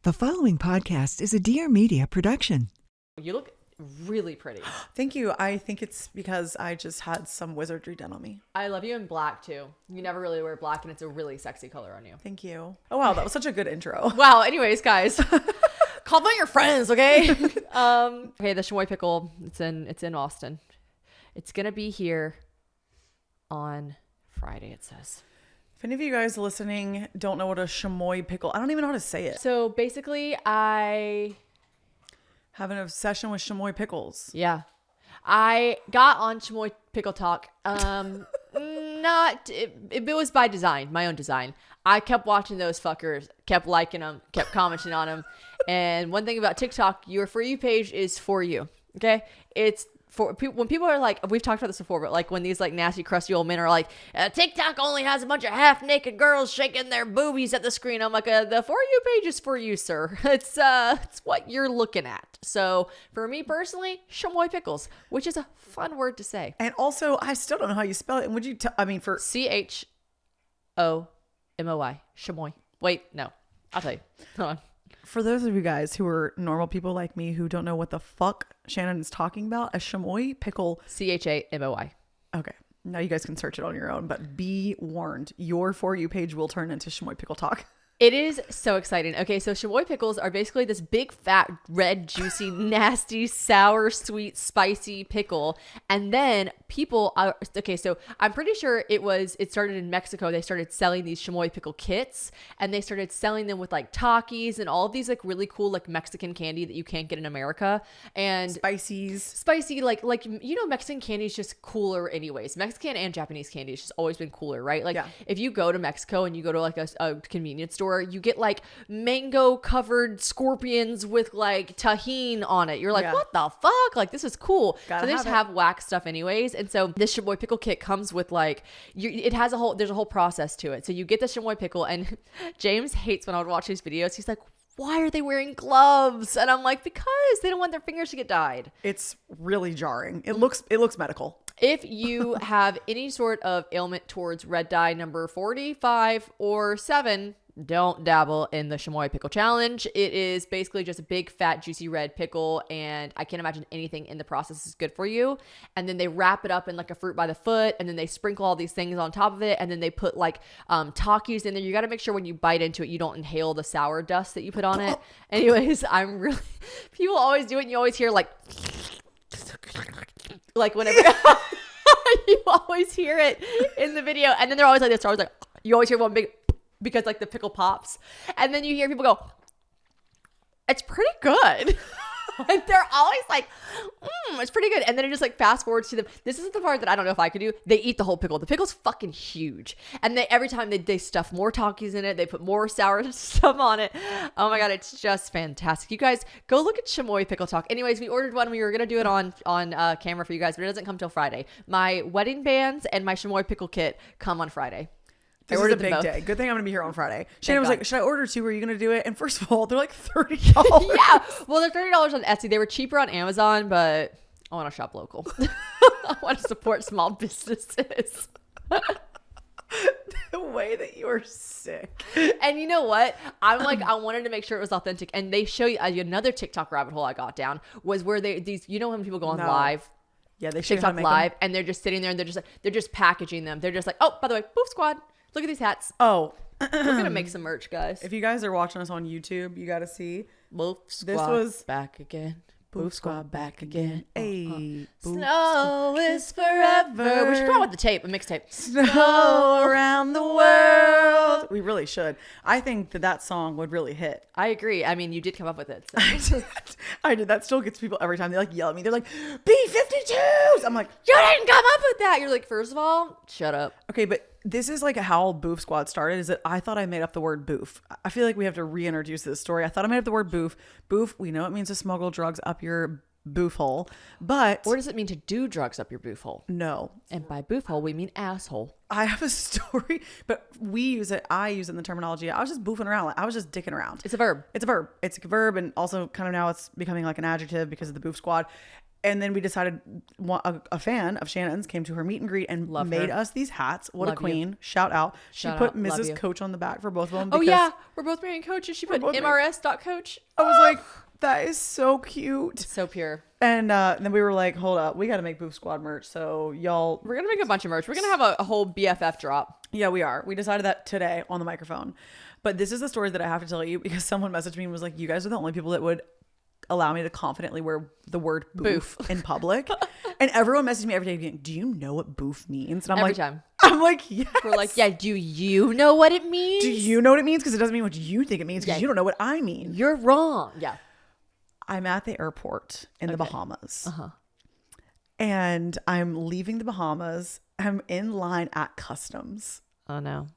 The following podcast is a Dear Media production. You look really pretty. Thank you. I think it's because I just had some wizardry done on me. I love you in black too. You never really wear black and it's a really sexy color on you. Thank you. Oh wow, that was such a good intro. Wow. Anyways, guys, compliment your friends, okay? Okay, the Chamoy pickle. It's in Austin. It's gonna be here on Friday. It says. If any of you guys listening don't know what a chamoy pickle, I don't even know how to say it. So basically, I have an obsession with chamoy pickles. Yeah. I got on Chamoy Pickle Talk. It was by design, my own design. I kept watching those fuckers, kept liking them, kept commenting on them. And one thing about TikTok, your For You page is for you. Okay? It's for people when people are like, we've talked about this before, but like when these like nasty crusty old men are like, TikTok only has a bunch of half naked girls shaking their boobies at the screen. I'm like, the For You page is for you, sir. It's what you're looking at. So for me personally, Chamoy pickles, which is a fun word to say. And also, I still don't know how you spell it. And would you? For CHOMOY, Chamoy. Wait, no, I'll tell you. Hold on. For those of you guys who are normal people like me who don't know what the fuck Shannon is talking about, a chamoy pickle. CHAMOY. Okay. Now you guys can search it on your own, but be warned, your For You page will turn into Chamoy Pickle Talk. It is so exciting. Okay, so Chamoy pickles are basically this big, fat, red, juicy, nasty, sour, sweet, spicy pickle. And then people are, okay, so I'm pretty sure it started in Mexico. They started selling these Chamoy pickle kits, and they started selling them with like Takis and all of these like really cool like Mexican candy that you can't get in America. And spicy, like Mexican candy is just cooler anyways. Mexican and Japanese candy has just always been cooler, right? Like if you go to Mexico and you go to like a convenience store, you get like mango covered scorpions with like tahini on it. You're like, what the fuck? Like, this is cool. So they just have wax stuff anyways. And so this Chamoy pickle kit comes with like, there's a whole process to it. So you get the Chamoy pickle, and James hates when I would watch these videos. He's like, why are they wearing gloves? And I'm like, because they don't want their fingers to get dyed. It's really jarring. It looks medical. If you have any sort of ailment towards red dye number 45 or 7, don't dabble in the Chamoy pickle challenge. It is basically just a big, fat, juicy red pickle, and I can't imagine anything in the process is good for you. And then they wrap it up in like a fruit by the foot, and then they sprinkle all these things on top of it, and then they put like Takis in there. You got to make sure when you bite into it, you don't inhale the sour dust that you put on it. Anyways, people always do it, and you always hear like whenever you always hear it in the video, and then they're always like this. They're always like, you always hear one big, because like the pickle pops, and then you hear people go, it's pretty good. And they're always like, it's pretty good. And then it just like fast forwards to them. This isn't the part that I don't know if I could do. They eat the whole pickle. The pickle's fucking huge. And every time they stuff more Takis in it. They put more sour stuff on it. Oh my God, it's just fantastic. You guys go look at Chamoy Pickle Talk. Anyways, we ordered one. We were going to do it on camera for you guys, but it doesn't come till Friday. My wedding bands and my Chamoy pickle kit come on Friday. This is a big day. Good thing I'm going to be here on Friday. Shannon was like, should I order 2? Are you going to do it? And first of all, they're like $30. Yeah. Well, they're $30 on Etsy. They were cheaper on Amazon, but I want to shop local. I want to support small businesses. The way that you are sick. And you know what? I'm like, I wanted to make sure it was authentic. And they show you another TikTok rabbit hole I got down was where when people go on live. Yeah, they show TikTok live, and they're just sitting there and they're just packaging them. They're just like, oh, by the way, Boof Squad. Look at these hats. Oh. We're going to make some merch, guys. If you guys are watching us on YouTube, you got to see. Boof Squad this was back again. Boof Squad back again. Hey. Snow is forever. We should come out with the tape, a mixtape. Snow around the world. We really should. I think that song would really hit. I agree. I mean, you did come up with it. So. I did. That still gets people every time. They like yell at me. They're like, B-52s. I'm like, you didn't come up with that. You're like, first of all, shut up. Okay, but this is like how Boof Squad started, is that I thought I made up the word boof. I feel like we have to reintroduce this story. I thought I made up the word boof. Boof, we know it means to smuggle drugs up your boof hole, but... Or does it mean to do drugs up your boof hole? No. And by boof hole, we mean asshole. I have a story, but I use it in the terminology. I was just boofing around. I was just dicking around. It's a verb. It's a verb. It's a verb, and also kind of now it's becoming like an adjective because of the Boof Squad. And then we decided a fan of Shannon's came to her meet and greet and made us these hats. What a queen. Shout out. She put Mrs. Coach on the back for both of them. Oh, yeah. We're both marrying Coach. And she put MRS.coach. I was like, that is so cute. So pure. And then we were like, hold up. We got to make Boof Squad merch. So y'all. We're going to make a bunch of merch. We're going to have a whole BFF drop. Yeah, we are. We decided that today on the microphone. But this is the story that I have to tell you because someone messaged me and was like, you guys are the only people that would allow me to confidently wear the word boof in public. And everyone messaged me every day being, do you know what boof means? And I'm every like, time. I'm like, yes. We're like, yeah, do you know what it means? Do you know what it means? Because it doesn't mean what you think it means because you don't know what I mean. You're wrong. Yeah. I'm at the airport in the Bahamas. And I'm leaving the Bahamas. I'm in line at customs. Oh, no.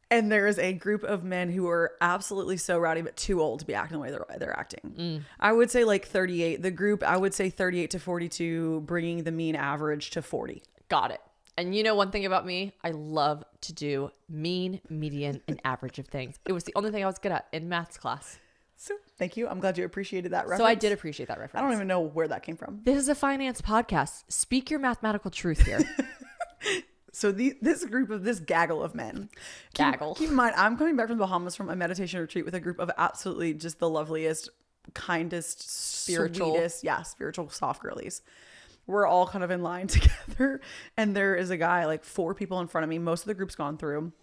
And there is a group of men who are absolutely so rowdy, but too old to be acting the way they're acting. I would say like 38. The group, I would say 38 to 42, bringing the mean average to 40. Got it. And you know one thing about me? I love to do mean, median, and average of things. It was the only thing I was good at in maths class. So thank you. I'm glad you appreciated that reference. So I did appreciate that reference. I don't even know where that came from. This is a finance podcast. Speak your mathematical truth here. So this group of this gaggle of men. Keep in mind, I'm coming back from the Bahamas from a meditation retreat with a group of absolutely just the loveliest, kindest, sweetest, spiritual soft girlies. We're all kind of in line together. And there is a guy, like 4 people in front of me. Most of the group's gone through.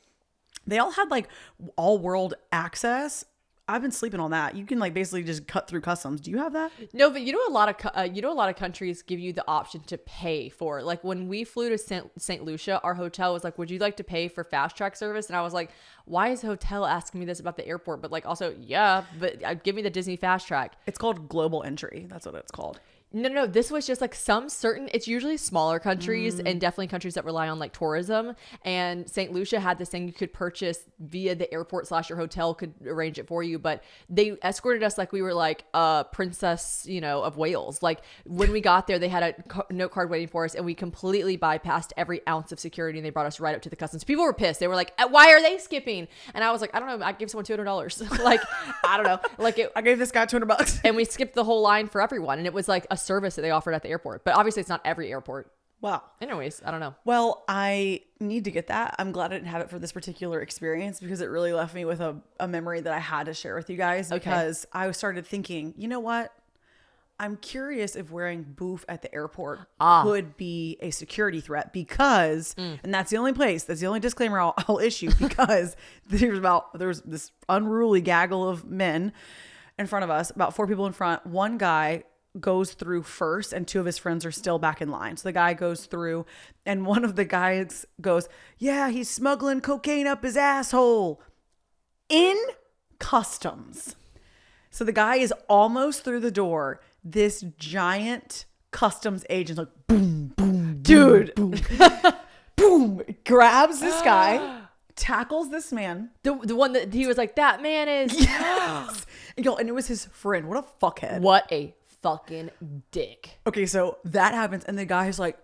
They all had like all world access. I've been sleeping on that. You can like basically just cut through customs. Do you have that? No, but a lot of countries give you the option to pay for it. Like when we flew to St. Lucia, our hotel was like, "Would you like to pay for fast track service?" And I was like, "Why is the hotel asking me this about the airport?" But like also, yeah, but give me the Disney fast track. It's called global entry. That's what it's called. No. This was just like some certain, it's usually smaller countries and definitely countries that rely on like tourism. And St. Lucia had this thing you could purchase via the airport / your hotel could arrange it for you. But they escorted us like we were like a princess, of Wales. Like when we got there, they had a note card waiting for us and we completely bypassed every ounce of security and they brought us right up to the customs. People were pissed. They were like, why are they skipping? And I was like, I don't know. I gave someone $200. Like, I don't know. Like I gave this guy $200. And we skipped the whole line for everyone. And it was like a service that they offered at the airport, but obviously it's not every airport. Wow. Anyways, I don't know. Well, I need to get that. I'm glad I didn't have it for this particular experience because it really left me with a memory that I had to share with you guys because I started thinking, you know what? I'm curious if wearing boof at the airport could be a security threat because, and that's the only disclaimer I'll issue because there's this unruly gaggle of men in front of us, about 4 people in front. One guy goes through first and 2 of his friends are still back in line. So the guy goes through and one of the guys goes, yeah, he's smuggling cocaine up his asshole in customs. So the guy is almost through the door. This giant customs agent like boom, boom, dude, boom, boom, grabs this guy, tackles this man. The one that he was like, that man is. Yes. And it was his friend. What a fuckhead. What a fucking dick. Okay, so that happens, and the guy's like,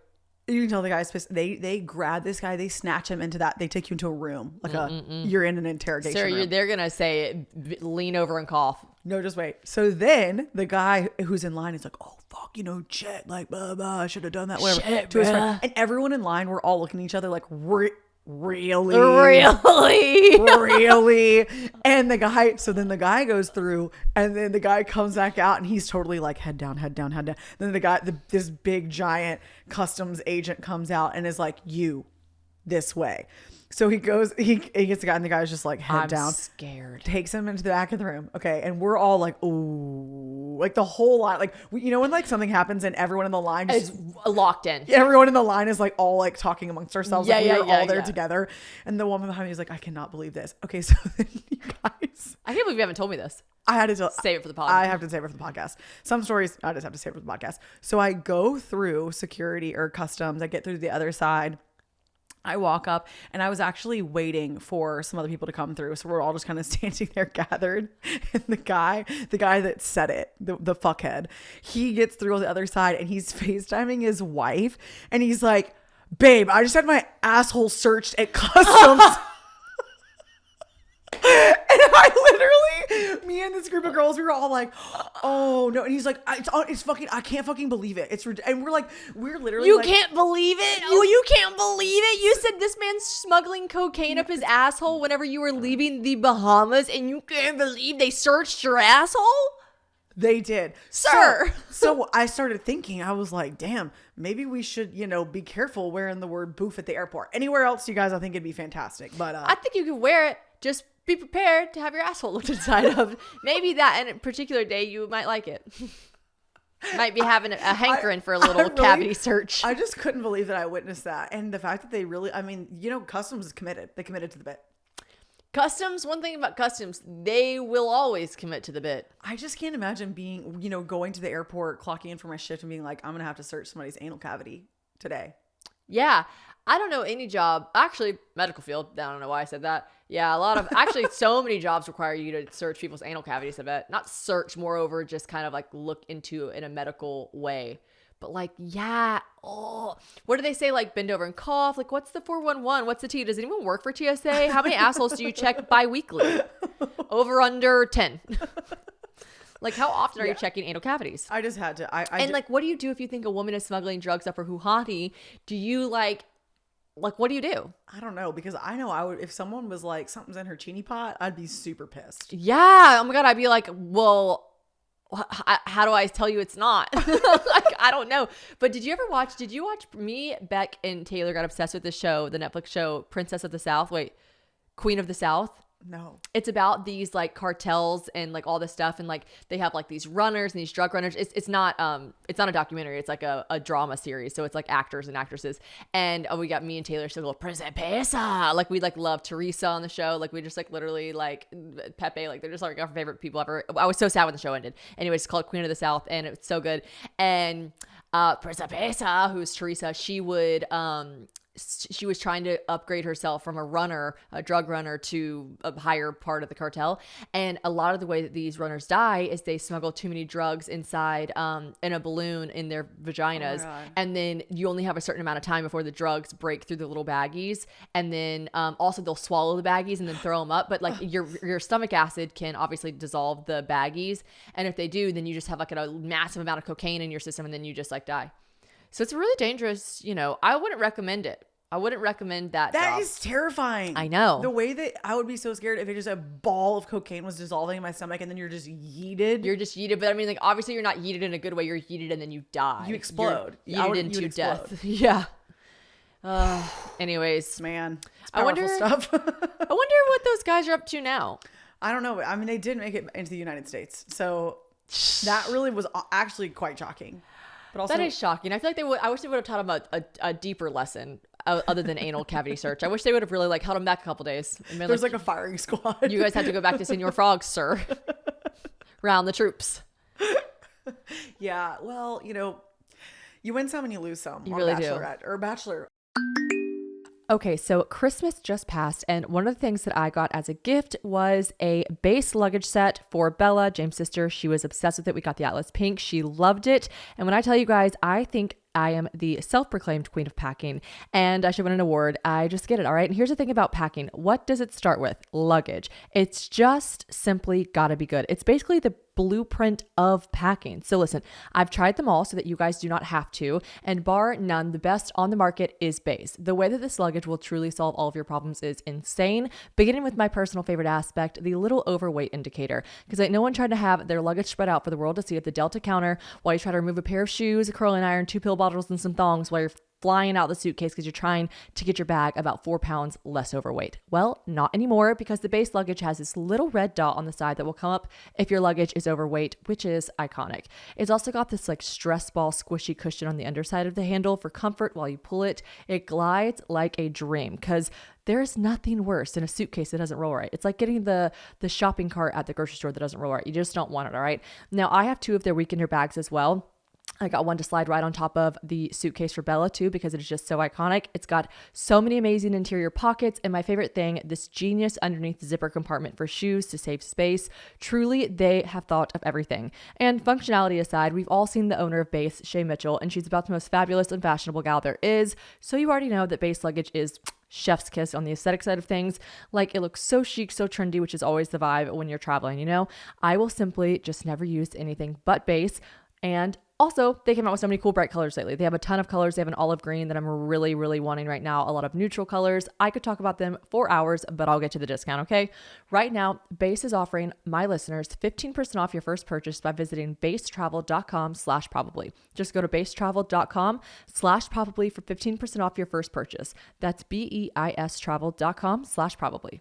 you can tell the guy's pissed. They grab this guy, they snatch him into that. They take you into a room, like you're in an interrogation room. They're gonna say, lean over and cough. No, just wait. So then the guy who's in line is like, oh fuck, shit, like blah blah, I should have done that. Whatever. Shit, to his friend, and everyone in line, we're all looking at each other like, really? And the guy goes through and then the guy comes back out and he's totally like head down. Then this big giant customs agent comes out and is like, you this way. So he goes, he gets the guy and the guy's just like head down. Scared. Takes him into the back of the room. Okay. And we're all like, ooh, like the whole line, like, when like something happens and everyone in the line is locked in. Everyone in the line is like all like talking amongst ourselves. Yeah, like yeah, we're all there together. And the woman behind me is like, I cannot believe this. Okay. So then you guys, I can't believe you haven't told me this. I had to save it for the podcast. I have to save it for the podcast. Some stories I just have to save it for the podcast. So I go through security or customs. I get through the other side. I walk up and I was actually waiting for some other people to come through. So we're all just kind of standing there gathered. And the guy that said it, the fuckhead, he gets through on the other side and he's FaceTiming his wife. And he's like, babe, I just had my asshole searched at customs. And I Me and this group of girls, we were all like, oh no. And he's like, it's fucking, I can't fucking believe it. And we're like, we're literally You like, can't believe it? Oh, you can't believe it? You said this man's smuggling cocaine up his asshole whenever you were leaving the Bahamas, and you can't believe they searched your asshole? They did. Sir. So I started thinking, I was like, damn, maybe we should, be careful wearing the word boof at the airport. Anywhere else, you guys, I think it'd be fantastic. But I think you could wear it. Just be prepared to have your asshole looked inside of. Maybe that and a particular day you might like it. Might be having a hankering for a little cavity search. I just couldn't believe that I witnessed that. And the fact that they really, Customs is committed. They committed to the bit. Customs, one thing about Customs, they will always commit to the bit. I just can't imagine being, going to the airport, clocking in for my shift and being like, I'm going to have to search somebody's anal cavity today. Yeah. I don't know any job, actually medical field. I don't know why I said that. Yeah. So many jobs require you to search people's anal cavities, I bet. Not search, moreover, just kind of like look into in a medical way. But like, yeah. Oh, what do they say? Like bend over and cough. Like what's the 411? What's the T? Does anyone work for TSA? How many assholes do you check bi-weekly? Over under 10. Like how often are you checking anal cavities? I just had to. What do you do if you think a woman is smuggling drugs up her hoo-ha-tee? Do you like what do you do? I don't know, because I know I would, if someone was like, something's in her chini pot, I'd be super pissed. Yeah. Oh my God. I'd be like, well, how do I tell you it's not? I don't know. But did you watch me, Beck, and Taylor got obsessed with this show, the Netflix show, Queen of the South? No. It's about these like cartels and like all this stuff, and like they have like these runners and these drug runners. It's not a documentary. It's like a drama series. So it's like actors and actresses. And we got me and Taylor still go Principessa. Like we like love Teresa on the show. Like we just like literally like Pepe. Like they're just like our favorite people ever. I was so sad when the show ended. Anyway, it's called Queen of the South, and it's so good. And Principessa, who's Teresa, she was trying to upgrade herself from a drug runner, to a higher part of the cartel. And a lot of the way that these runners die is they smuggle too many drugs inside in a balloon in their vaginas. Oh, and then you only have a certain amount of time before the drugs break through the little baggies. And then also they'll swallow the baggies and then throw them up. But like your stomach acid can obviously dissolve the baggies. And if they do, then you just have like a massive amount of cocaine in your system, and then you just like die. So it's really dangerous. I wouldn't recommend it. I wouldn't recommend that That job. is terrifying. I know. The way that I would be so scared if it just a ball of cocaine was dissolving in my stomach and then you're just yeeted. You're just yeeted. But I mean, like, obviously you're not yeeted in a good way. You're yeeted and then you die. You explode. You're yeeted into death. Yeah. Anyways. Man, it's powerful stuff. I wonder what those guys are up to now. I don't know. I mean, they did make it into the United States. So that really was actually quite shocking. But also, that is shocking. I feel like I wish they would have taught them a deeper lesson other than anal cavity search. I wish they would have really like held them back a couple days. And been there's like a firing squad. You guys have to go back to Senor Frogs, sir. Round the troops. Yeah. Well, you win some and you lose some. You really do. Bachelorette or Bachelor. Okay, so Christmas just passed, and one of the things that I got as a gift was a base luggage set for Bella, James' sister. She was obsessed with it. We got the Atlas Pink. She loved it. And when I tell you guys, I think I am the self-proclaimed queen of packing, and I should win an award. I just get it, all right? And here's the thing about packing. What does it start with? Luggage. It's just simply gotta be good. It's basically the blueprint of packing. So listen, I've tried them all so that you guys do not have to, and bar none, the best on the market is Base. The way that this luggage will truly solve all of your problems is insane, beginning with my personal favorite aspect, the little overweight indicator, because ain't no one trying to have their luggage spread out for the world to see at the Delta counter while you try to remove a pair of shoes, a curling iron, 2 pill bottles, and some thongs while you're flying out the suitcase because you're trying to get your bag about 4 pounds less overweight. Well, not anymore, because the Base luggage has this little red dot on the side that will come up if your luggage is overweight, which is iconic. It's also got this like stress ball squishy cushion on the underside of the handle for comfort while you pull it. It glides like a dream, because there's nothing worse than a suitcase that doesn't roll right. It's like getting the shopping cart at the grocery store that doesn't roll right. You just don't want it, all right? Now, I have 2 of their weekender bags as well. I got one to slide right on top of the suitcase for Bella too, because it is just so iconic. It's got so many amazing interior pockets, and my favorite thing, this genius underneath the zipper compartment for shoes to save space. Truly, they have thought of everything. And functionality aside, we've all seen the owner of Base, Shay Mitchell, and she's about the most fabulous and fashionable gal there is. So you already know that Base luggage is chef's kiss on the aesthetic side of things. Like, it looks so chic, so trendy, which is always the vibe when you're traveling, you know? I will simply just never use anything but base. And also, they came out with so many cool bright colors lately. They have a ton of colors. They have an olive green that I'm really, really wanting right now. A lot of neutral colors. I could talk about them for hours, but I'll get to the discount, okay? Right now, Base is offering my listeners 15% off your first purchase by visiting basetravel.com/probably. Just go to basetravel.com/probably for 15% off your first purchase. That's BEIS travel.com/probably.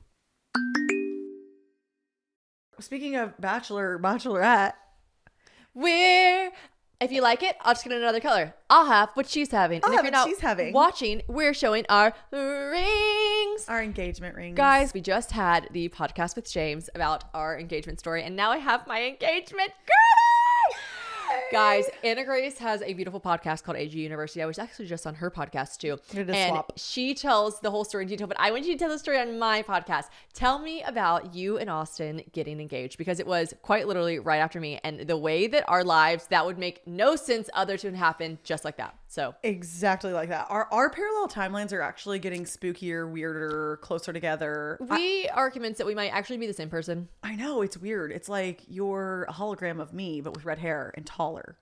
Speaking of bachelorette. If you like it, I'll just get another color. I'll have what she's having. I'll and have if what you're not she's having. watching, we're showing our rings. Our engagement rings. Guys, we just had the podcast with James about our engagement story, and now I have my engagement girl. Guys, Anna Grace has a beautiful podcast called AG University. I was actually just on her podcast too. And she tells the whole story in detail, but I want you to tell the story on my podcast. Tell me about you and Austin getting engaged, because it was quite literally right after me, and the way that our lives, that would make no sense other to happen just like that. So exactly like that. Our parallel timelines are actually getting spookier, weirder, closer together. We are convinced that we might actually be the same person. I know, it's weird. It's like you're a hologram of me, but with red hair and taller.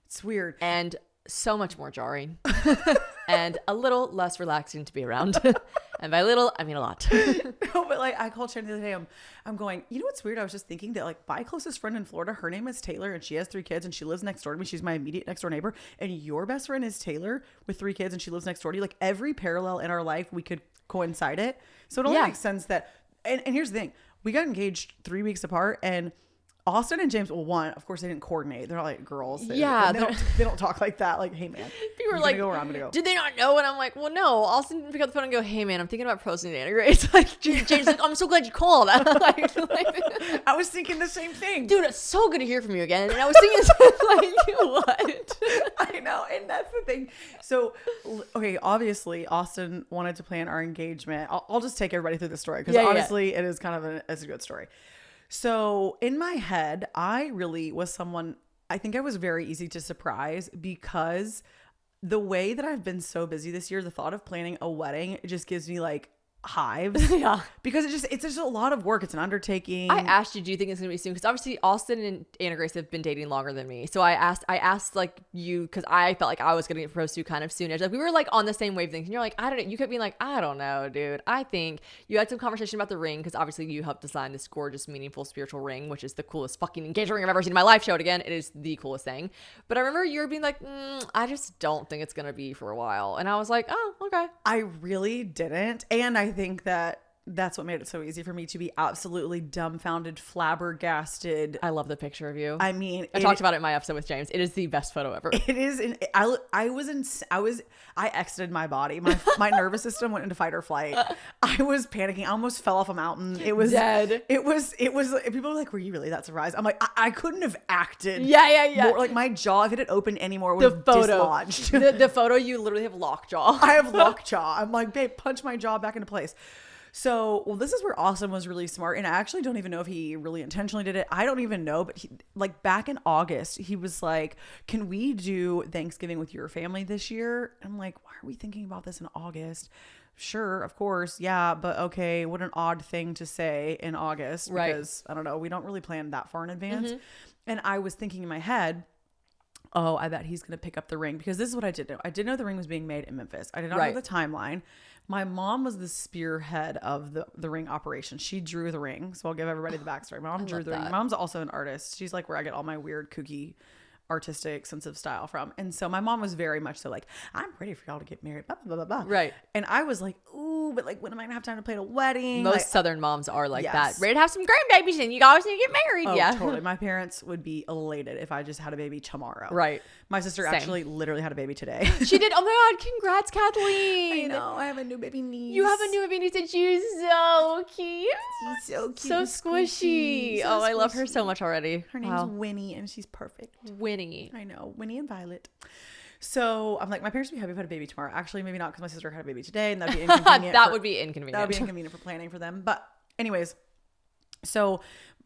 It's weird. And so much more jarring. And a little less relaxing to be around. And by little, I mean a lot. No, but like I called Shannon the other day. I'm going, you know what's weird? I was just thinking that like my closest friend in Florida, her name is Taylor, and she has 3 kids, and she lives next door to me. She's my immediate next door neighbor. And your best friend is Taylor with 3 kids, and she lives next door to you. Like every parallel in our life, we could coincide it. So it only makes sense that. And here's the thing: we got engaged 3 weeks apart, and Austin and James, well, one, of course, they didn't coordinate. They're not like girls. They don't talk like that. Like, hey, man. People were like, go, I'm gonna go. Did they not know? And I'm like, well, no. Austin didn't pick up the phone and go, hey, man, I'm thinking about proposing to Anna Grace. Like, James like, I'm so glad you called. like, I was thinking the same thing. Dude, it's so good to hear from you again. And I was thinking, like, what? I know. And that's the thing. So, okay, obviously, Austin wanted to plan our engagement. I'll just take everybody through the story because honestly, it is kind of it's a good story. So in my head, I really was someone, I think I was very easy to surprise because the way that I've been so busy this year, the thought of planning a wedding, it just gives me like hives. Yeah. Because it's just a lot of work. It's an undertaking. I asked you, do you think it's going to be soon? Because obviously Austin and Anna Grace have been dating longer than me. So I asked like you, because I felt like I was going to get proposed to kind of soon. Like we were like on the same wavelength, and you're like, I don't know. You kept being like, I don't know, dude. I think you had some conversation about the ring, because obviously you helped design this gorgeous, meaningful, spiritual ring, which is the coolest fucking engagement ring I've ever seen in my life. Show it again. It is the coolest thing. But I remember you were being like, I just don't think it's going to be for a while. And I was like, oh, okay. I really didn't. And I think that that's what made it so easy for me to be absolutely dumbfounded, flabbergasted. I love the picture of you. I mean, I talked about it in my episode with James. It is the best photo ever. It is. I exited my body. My nervous system went into fight or flight. I was panicking. I almost fell off a mountain. It was dead. It was. People were like, "Were you really that surprised?" I'm like, I couldn't have acted. Yeah. More, like my jaw, if it had opened anymore, it would have dislodged. The photo, you literally have lockjaw. I have lockjaw. I'm like, babe, punch my jaw back into place. So, well, this is where Austin was really smart. And I actually don't even know if he really intentionally did it. I don't even know. But he, like back in August, he was like, can we do Thanksgiving with your family this year? And I'm like, why are we thinking about this in August? Sure, of course. Yeah, but okay, what an odd thing to say in August. Right. Because, I don't know, we don't really plan that far in advance. Mm-hmm. And I was thinking in my head, oh, I bet he's going to pick up the ring. Because this is what I did know. I did know the ring was being made in Memphis. I did not know the timeline. My mom was the spearhead of the ring operation. She drew the ring. So I'll give everybody the backstory. My mom drew the ring. My mom's also an artist. She's like where I get all my weird, kooky, artistic sense of style from. And so my mom was very much so like, I'm ready for y'all to get married, blah, blah, blah, blah. Right. And I was like, ooh, but like, when am I gonna have time to plan a wedding? Most like, Southern moms are like that. Ready to have some grandbabies and you guys need to get married. Oh, yeah. Totally. My parents would be elated if I just had a baby tomorrow. Right. My sister actually literally had a baby today. She did. Oh my God. Congrats, Kathleen. I know. I have a new baby niece. You have a new baby niece and she's so cute. She's so cute. So squishy. So I love her so much already. Her name's Winnie and she's perfect. Winnie. I know. Winnie and Violet. So I'm like, my parents would be happy if I had a baby tomorrow. Actually, maybe not because my sister had a baby today and that'd be inconvenient. That would be inconvenient. That would be inconvenient for planning for them. But anyways, so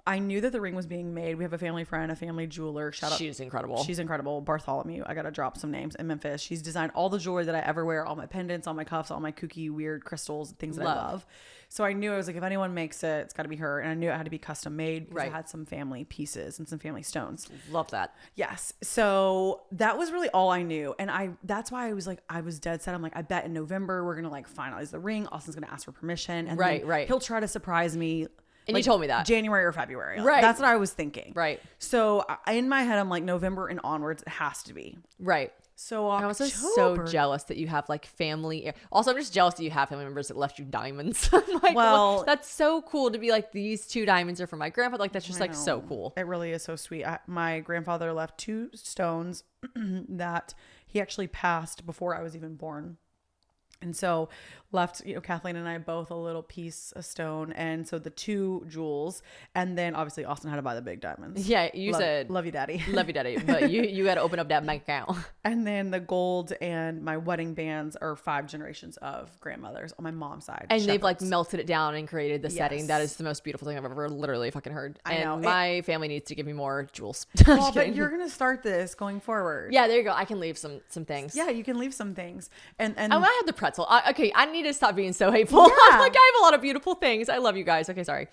I knew that the ring was being made. We have a family friend, a family jeweler. Shout out. She's incredible. She's incredible. Bartholomew. I got to drop some names in Memphis. She's designed all the jewelry that I ever wear, all my pendants, all my cuffs, all my kooky, weird crystals, things that I love. So I knew, I was like, if anyone makes it, it's got to be her. And I knew it had to be custom made because it had some family pieces and some family stones. Love that. Yes. So that was really all I knew. And that's why I was like, I was dead set. I'm like, I bet in November we're going to like finalize the ring. Austin's going to ask for permission. And then he'll try to surprise me. And you told me that. January or February. Right. That's what I was thinking. Right. So in my head, I'm like, November and onwards, it has to be. Right. So I was so jealous that you have like family. Also, I'm just jealous that you have family members that left you diamonds. I'm like, well, that's so cool to be like, these 2 diamonds are for my grandfather. Like, that's just like so cool. It really is so sweet. My grandfather left 2 stones that he actually passed before I was even born. And so left, Kathleen and I both a little piece of stone. And so the 2 jewels. And then obviously Austin had to buy the big diamonds. Yeah, you said. Love you, daddy. Love you, daddy. But you got to open up that bank account. And then the gold and my wedding bands are 5 generations of grandmothers on my mom's side. And they've like melted it down and created the setting. That is the most beautiful thing I've ever literally fucking heard. I know. My family needs to give me more jewels. Well, but you're going to start this going forward. Yeah, there you go. I can leave some things. Yeah, you can leave some things. And I have the pretzel. Okay, I need to stop being so hateful. Yeah. I'm like, I have a lot of beautiful things. I love you guys. Okay, sorry.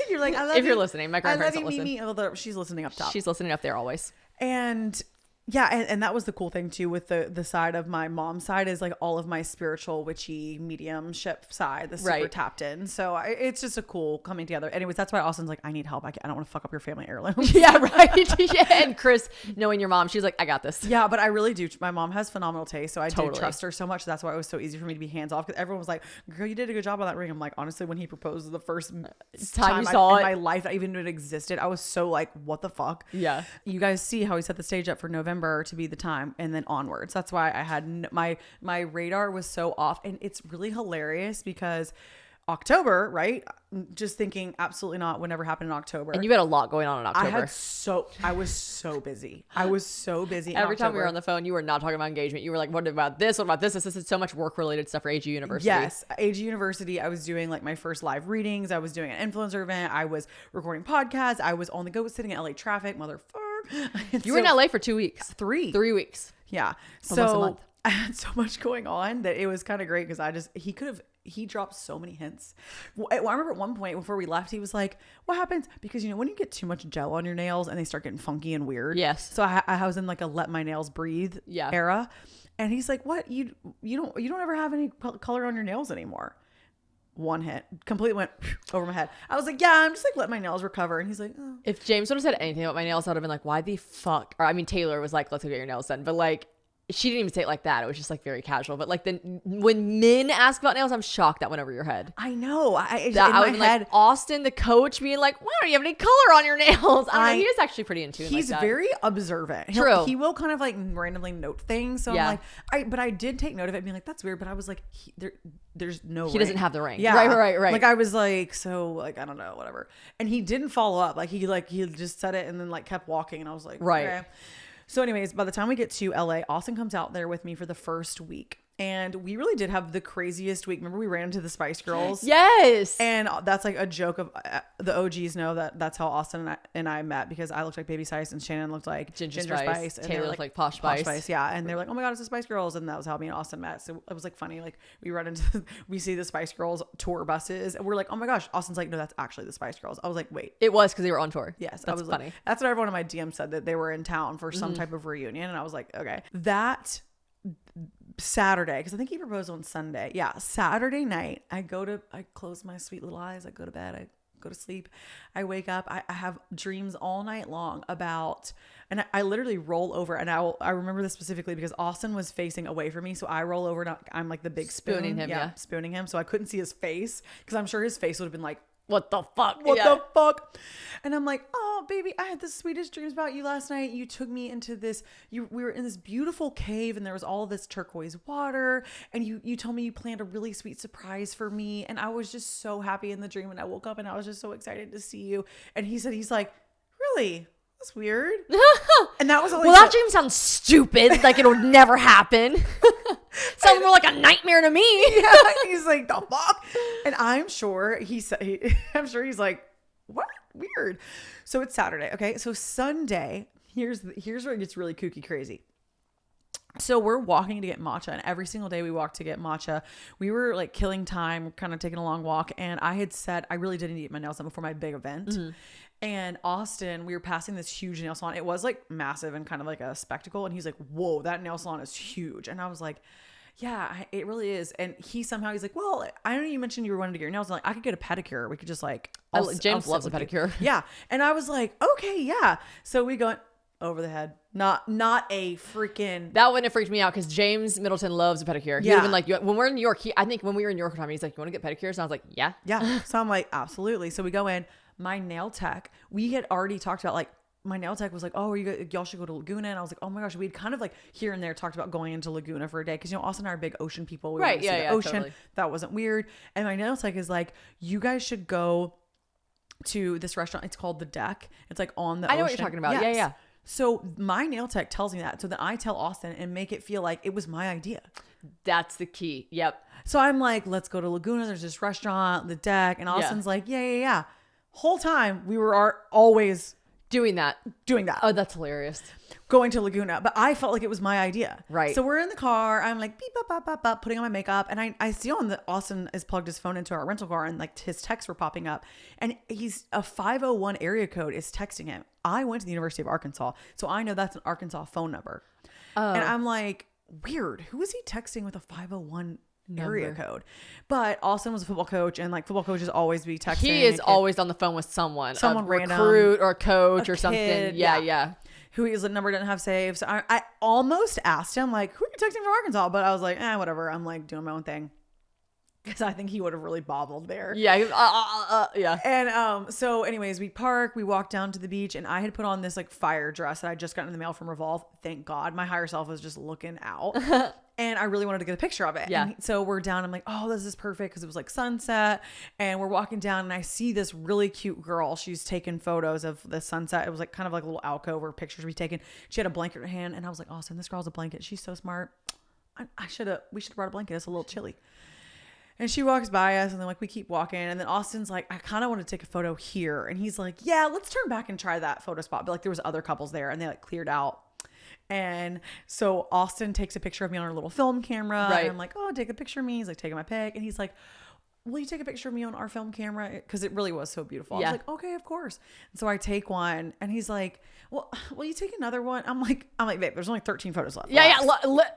You're like, I love if you. You're listening, my grandparents don't listen. Mimi. Although she's listening up top. She's listening up there always. And yeah, and that was the cool thing too with the side of my mom's side is like all of my spiritual witchy mediumship side, the super tapped in. So it's just a cool coming together. Anyways, that's why Austin's like, I need help. I don't want to fuck up your family heirloom. Yeah, right. Yeah. And Chris, knowing your mom, she's like, I got this. Yeah, but I really do. My mom has phenomenal taste, so I did trust her so much. That's why it was so easy for me to be hands off because everyone was like, "Girl, you did a good job on that ring." I'm like, honestly, when he proposed the first time you saw in my life that even knew it existed, I was so like, what the fuck? Yeah. You guys see how he set the stage up for November to be the time. And then onwards. That's why I had my radar was so off. And it's really hilarious because October, right? Just thinking absolutely not would never happen in October. And you had a lot going on in October. I was so busy. I was so busy. Every time we were on the phone, you were not talking about engagement. You were like, what about this? What about this? This is so much work related stuff for AG University. Yes. AG University. I was doing like my first live readings. I was doing an influencer event. I was recording podcasts. I was on the go sitting in LA traffic. Motherfucker. You were in LA for 2 weeks. 3 weeks. Yeah. Almost a month. I had so much going on that it was kind of great because he dropped so many hints. Well, I remember at one point before we left, he was like, what happens? Because, when you get too much gel on your nails and they start getting funky and weird. Yes. So I was in like a let my nails breathe era. And he's like, what? You don't ever have any color on your nails anymore. One hit completely went over my head. I was like, yeah, I'm just like let my nails recover. And he's like, oh. If James would have said anything about my nails, I would have been like, why the fuck? Or I mean, Taylor was like, let's go get your nails done. But like, she didn't even say it like that. It was just like very casual. But like then when men ask about nails, I'm shocked that went over your head. I know. I was like, Austin, the coach, being like, why don't you have any color on your nails? I don't know. He is actually pretty in tune. He's like that. very observant. True. He will kind of like randomly note things. So I'm like, but I did take note of it being like, that's weird. But I was like, there's no he doesn't have the ring. Yeah. Right. Like I was like, so like, I don't know, whatever. And he didn't follow up. Like he just said it and then like kept walking. And I was like, okay. So anyways, by the time we get to LA, Austin comes out there with me for the first week. And we really did have the craziest week. Remember we ran into the Spice Girls? Yes. And that's like a joke of the OGs know that's how Austin and I met because I looked like Baby Spice and Shannon looked like Ginger Spice. And Taylor looked like Posh Spice. Yeah. And they're like, oh my God, it's the Spice Girls. And that was how me and Austin met. So it was like funny. Like we run into, we see the Spice Girls tour buses and we're like, oh my gosh. Austin's like, no, that's actually the Spice Girls. I was like, wait. It was because they were on tour. Yes. That's funny. Like, that's what everyone in my DM said that they were in town for some type of reunion. And I was like, okay. That Saturday, because I think he proposed on Sunday. Yeah, Saturday night, I close my sweet little eyes. I go to bed. I go to sleep. I wake up. I have dreams all night long about, and I literally roll over. And I remember this specifically because Austin was facing away from me, so I roll over. And I'm like the big spooning him. Yeah, spooning him. So I couldn't see his face because I'm sure his face would have been like, what the fuck? What the fuck? And I'm like, oh, baby, I had the sweetest dreams about you last night. You took me into this, we were in this beautiful cave and there was all this turquoise water. And you told me you planned a really sweet surprise for me. And I was just so happy in the dream. And I woke up and I was just so excited to see you. And he's like, really? That's weird. And that was all that dream sounds stupid. Like it'll never happen. Sounds more like a nightmare to me. He's like, the fuck? And I'm sure he's like, what? weird. So it's Saturday. Okay. So Sunday, here's where it gets really kooky crazy. So we're walking to get matcha, and every single day we walk to get matcha. We were like killing time, kind of taking a long walk. And I had said, I really didn't eat my nails done before my big event. And Austin, we were passing this huge nail salon. It was like massive and kind of like a spectacle. And he's like, whoa, that nail salon is huge. And I was like, yeah, it really is. And he's like, well, I know you mentioned you were wanting to get your nails done. Like, I could get a pedicure. We could just like, James loves a pedicure. Yeah. And I was like, okay, yeah. So we go over the head. Not a freaking. That wouldn't have freaked me out because James Middleton loves a pedicure. He even like, when we're in New York, I think when we were in New York one time, he's like, you want to get pedicures? And I was like, yeah. Yeah. So I'm like, absolutely. So we go in. My nail tech, we had already talked about like, my nail tech was like, oh, y'all should go to Laguna. And I was like, oh my gosh, we'd kind of like here and there talked about going into Laguna for a day. Because, you know, Austin and I are big ocean people. We right. want to see the ocean. Totally. That wasn't weird. And my nail tech is like, you guys should go to this restaurant. It's called The Deck. It's like on the ocean. I know what you're talking about. Yes. Yeah. So my nail tech tells me that. So then I tell Austin and make it feel like it was my idea. That's the key. Yep. So I'm like, let's go to Laguna. There's this restaurant, The Deck. And Austin's like, yeah. Whole time we were always doing that. Oh, that's hilarious. Going to Laguna. But I felt like it was my idea. Right. So we're in the car. I'm like, beep, bop, bop, bop, bop, putting on my makeup. And I see on the Austin has plugged his phone into our rental car and like his texts were popping up. And he's a 501 area code is texting him. I went to the University of Arkansas. So I know that's an Arkansas phone number. And I'm like, weird. Who is he texting with a 501 area code? But Austin was a football coach, and like football coaches always be texting. He is always on the phone with someone random, recruit or a coach or kid, something. Yeah. Who his number doesn't have saved. So I almost asked him like, who are you texting from Arkansas? But I was like, whatever. I'm like doing my own thing. Because I think he would have really bobbled there. Yeah. Yeah. And so anyways, we park, we walk down to the beach, and I had put on this like fire dress that I just got in the mail from Revolve. Thank God. My higher self was just looking out. And I really wanted to get a picture of it. Yeah. And so we're down. I'm like, oh, this is perfect. Because it was like sunset. And we're walking down, and I see this really cute girl. She's taking photos of the sunset. It was like kind of like a little alcove where pictures we taken. She had a blanket in her hand. And I was like, Austin, this girl's a blanket. She's so smart. We should have brought a blanket. It's a little chilly. And she walks by us, and then like we keep walking, and then Austin's like, I kind of want to take a photo here. And he's like, yeah, let's turn back and try that photo spot. But like there was other couples there, and they like cleared out. And so Austin takes a picture of me on our little film camera. Right. And I'm like, oh, take a picture of me. He's like taking my pic. And he's like, will you take a picture of me on our film camera? Because it really was so beautiful. Yeah. I was like, okay, of course. And so I take one, and he's like, well, will you take another one? I'm like, babe, there's only 13 photos left. Yeah.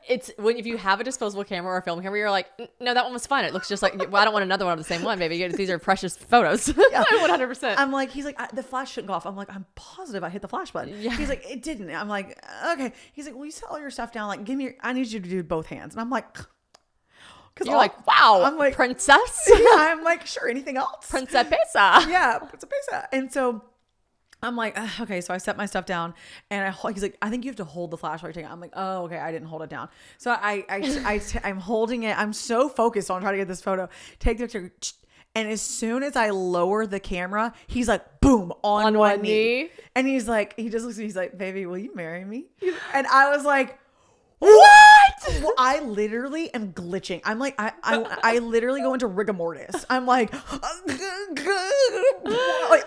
It's if you have a disposable camera or a film camera, you're like, no, that one was fun. It looks just like, well, I don't want another one of the same one, baby. These are precious photos. Yeah. 100%. I'm like, he's like, the flash shouldn't go off. I'm like, I'm positive I hit the flash button. Yeah. He's like, it didn't. I'm like, okay. He's like, will you set all your stuff down? Like, I need you to do both hands. And I'm like, you're like, wow, I'm like, princess. Yeah, I'm like, sure, anything else? Principessa. Yeah, Principessa. And so I'm like, okay, so I set my stuff down, and he's like, I think you have to hold the flash while you're taking it. I'm like, oh, okay, I didn't hold it down. So I'm holding it. I'm so focused on trying to get this photo. Take the picture. And as soon as I lower the camera, he's like, boom, on one knee. And he's like, he just looks at me, he's like, baby, will you marry me? And I was like, what? Well, I literally am glitching. I'm like, I literally go into rigor mortis. I'm like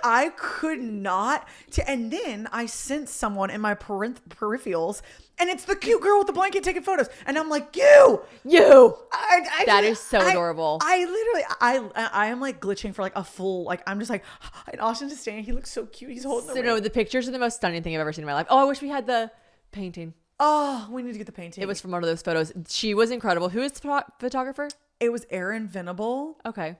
I could not. And then I sense someone in my peripherals, and it's the cute girl with the blanket taking photos. And I'm like, you. That is so adorable. I am like glitching for like a full, like, I'm just like, and Austin's just standing. He looks so cute. He's holding the ring. No, the pictures are the most stunning thing I've ever seen in my life. Oh, I wish we had the painting. Oh, we need to get the painting. It was from one of those photos. She was incredible. Who is the photographer? It was Erin Venable. Okay.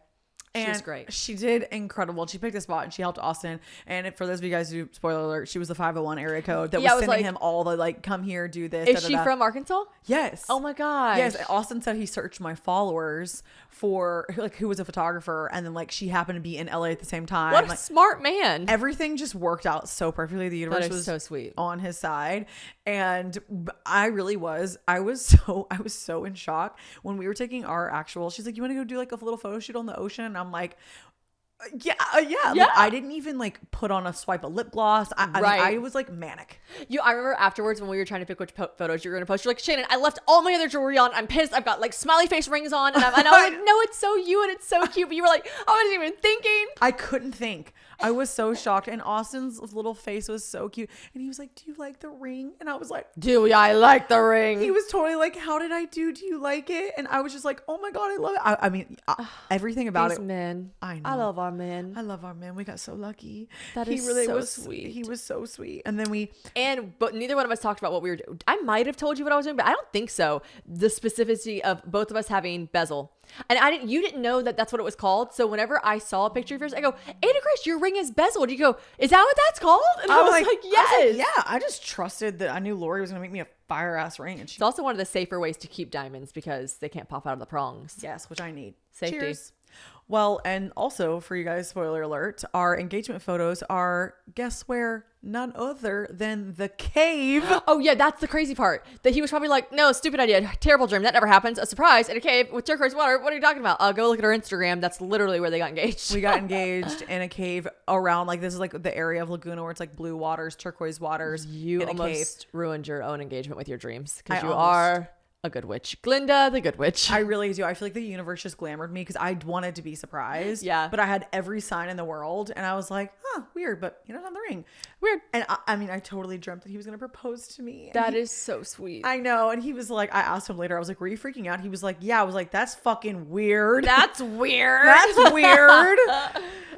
She was great. She did incredible. She picked a spot, and she helped Austin. And for those of you guys who, spoiler alert, she was the 501 area code that was sending him all the like, come here, do this. Is she from Arkansas? Yes. Oh my gosh. Yes. Austin said he searched my followers for like who was a photographer, and then like she happened to be in LA at the same time. What a like, smart man. Everything just worked out so perfectly. The universe was so sweet on his side, and I really was. I was so in shock when we were taking our actual. She's like, "You want to go do like a little photo shoot on the ocean?" And I'm like, yeah. Like, I didn't even like put on a swipe of lip gloss. I was like manic. I remember afterwards when we were trying to pick which photos you were going to post, you're like, Shannon, I left all my other jewelry on. I'm pissed. I've got like smiley face rings on. And I was like, no, it's so you and it's so cute. But you were like, I wasn't even thinking. I couldn't think. I was so shocked. And Austin's little face was so cute. And he was like, do you like the ring? And I was like, Do I like the ring? he was totally like, how did I do? Do you like it? And I was just like, oh my God, I love it. I mean, everything about These it. men. I know. I love our men. I love our man. We got so lucky. That He is really so was sweet. He was so sweet. And then But neither one of us talked about what we were doing. I might have told you what I was doing, but I don't think so. The specificity of both of us having bezel. And you didn't know that that's what it was called. So whenever I saw a picture of yours, I go, Anna Grace, your ring is bezeled. You go, is that what that's called? And I was like, yes. yeah. I just trusted that I knew Lori was going to make me a fire ass ring. And she, It's also one of the safer ways to keep diamonds because they can't pop out of the prongs. yes, which I need. Safety. Cheers. Well, and also for you guys, spoiler alert, our engagement photos are, guess where? None other than the cave. Oh yeah, that's the crazy part. That he was probably like, no, stupid idea, terrible dream, that never happens. A surprise in a cave with turquoise water. What are you talking about? Go look at our Instagram. That's literally where they got engaged. We got engaged in a cave around, like, this is like the area of Laguna where it's like blue waters, turquoise waters. You in a cave. almost ruined your own engagement with your dreams because I you almost. are a good witch. Glinda, the good witch. I really do. I feel like the universe just glamored me because I wanted to be surprised. Yeah. But I had every sign in the world and I was like, huh, weird, but you don't have the ring. Weird. And I mean, I totally dreamt that he was going to propose to me. And That is so sweet. I know. And he was like, I asked him later, I was like, were you freaking out? He was like, yeah. I was like, that's fucking weird. That's weird. That's weird.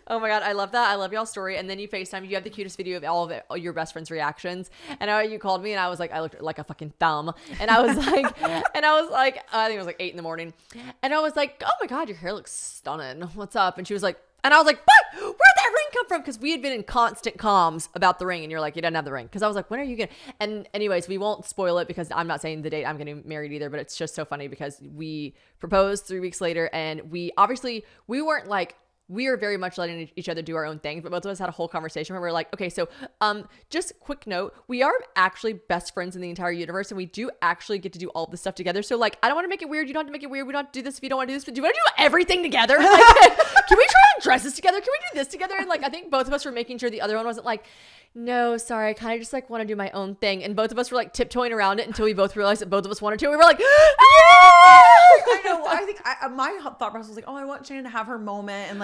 Oh my God, I love that. I love y'all's story. And then you FaceTime. You have the cutest video of all your best friends' reactions. And you called me, and I was like, I looked like a fucking thumb. And I was like, I think it was like 8 a.m. And I was like, oh my God, your hair looks stunning. What's up? And she was like, and I was like, what? Where'd that ring come from? Because we had been in constant comms about the ring, and you're like, you don't have the ring. Because I was like, when are you gonna? And anyways, we won't spoil it because I'm not saying the date I'm getting married either. But it's just so funny because we proposed 3 weeks later, and we weren't like. We are very much letting each other do our own thing, but both of us had a whole conversation where we're like, okay, so just quick note, we are actually best friends in the entire universe, and we do actually get to do all this stuff together. So like, I don't want to make it weird. You don't have to make it weird. We don't have to do this if you don't want to do this, but do you want to do everything together? Like, can we try on dresses together? Can we do this together? And like, I think both of us were making sure the other one wasn't like, no, sorry, I kind of just like want to do my own thing. And both of us were like tiptoeing around it until we both realized that both of us wanted to. And we were like, I know. Well, I think my thought process was like, oh, I want Shannon to have her moment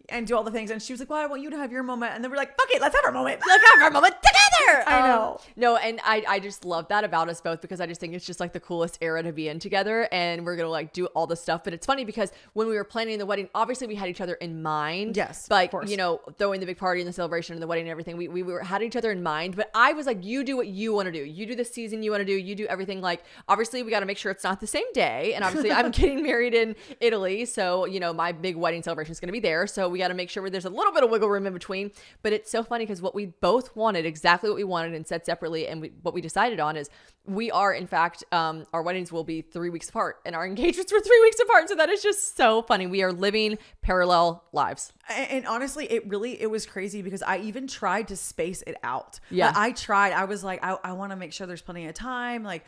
and do all the things. And she was like, well, I want you to have your moment. And then we're like, fuck it, let's have our moment. let's have our moment together. I know. No, and I just love that about us both because I just think it's just like the coolest era to be in together, and we're gonna like do all this stuff. But it's funny because when we were planning the wedding, obviously we had each other in mind. Yes, like of course. you know, throwing the big party and the celebration and the wedding and everything. We had each other in mind, but I was like, you do what you want to do. You do the season you want to do. You do everything. Like obviously we got to make sure it's not the same day, and obviously I'm getting married in Italy, so you know my big wedding celebration is gonna be there. So we got to make sure there's a little bit of wiggle room in between. But it's so funny because what we both wanted, exactly what we wanted and said separately, and what we decided on is we are in fact our weddings will be 3 weeks apart and our engagements were 3 weeks apart. So that is just so funny. We are living parallel lives. And honestly, it was crazy because I even tried to space it out. Yeah. Like, I tried. I was like, I want to make sure there's plenty of time. Like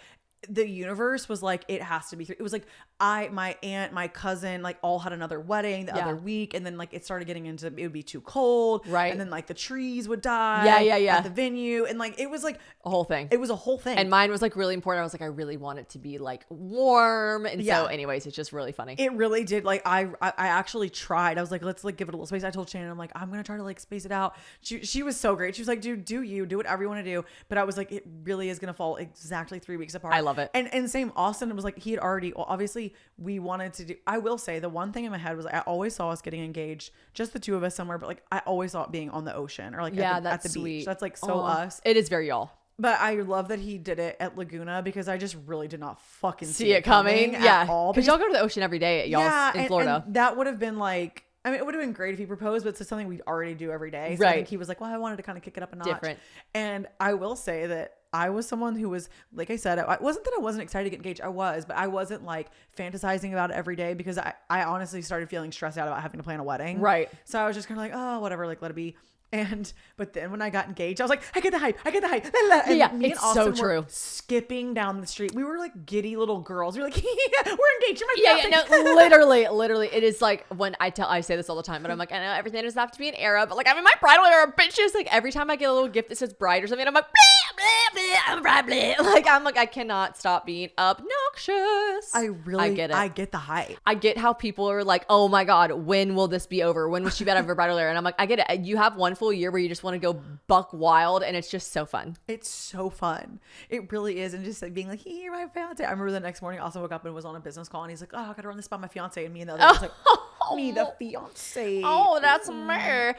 the universe was like, it has to be 3. It was like my aunt, my cousin, like all had another wedding the other week. And then like it started getting into, it would be too cold. Right. And then like the trees would die. Yeah. At the venue. And like, it was like A whole thing. It was a whole thing. And mine was like really important. I was like, I really want it to be like warm. And Yeah. so anyways, it's just really funny. It really did. Like I actually tried. I was like, let's like give it a little space. I told Shannon, I'm like, I'm gonna try to like space it out. She was so great. She was like, dude, do whatever you want to do. But I was like, it really is gonna fall exactly 3 weeks apart. I love it. And same Austin, it was like he had already, well, obviously we wanted to do. I will say the one thing in my head was I always saw us getting engaged, just the two of us somewhere. But like I always saw it being on the ocean or like at the sweet. beach. That's like so us. It is very y'all. But I love that he did it at Laguna because I just really did not fucking See it coming. at all. Because y'all go to the ocean every day at y'all's in Florida. And that would have been like, I mean, it would have been great if he proposed, but it's something we already do every day. So I think he was like, well, I wanted to kind of kick it up a notch. Different. And I will say that I was someone who was, like I said, it wasn't that I wasn't excited to get engaged. I was, but I wasn't like fantasizing about it every day because I honestly started feeling stressed out about having to plan a wedding. Right. So I was just kind of like, oh, whatever, like let it be. But then when I got engaged, I was like, I get the hype. And Yeah, me it's and Austin so true. were skipping down the street. We were like giddy little girls. We were like, yeah, we're engaged. You're my Yeah, fiance. no, literally. It is like when I say this all the time, but I'm like, I know everything doesn't have to be an era, but like I'm in my bridal era, bitches. Like every time I get a little gift that says bride or something, I'm like, blah, blah, blah, I'm bride, blah. Like I'm like, I cannot stop being up. No, obnoxious. I get it. I get the hype. I get how people are like, oh my God, when will this be over? When will she be out of her bridal era? And I'm like, I get it. You have one full year where you just want to go buck wild, and it's just so fun. It's so fun. It really is. And just like being like, here, my fiance. I remember the next morning, Austin woke up and was on a business call, and he's like, oh, I got to run this by my fiance. And me and the other was like, me, the fiance. Oh, that's me.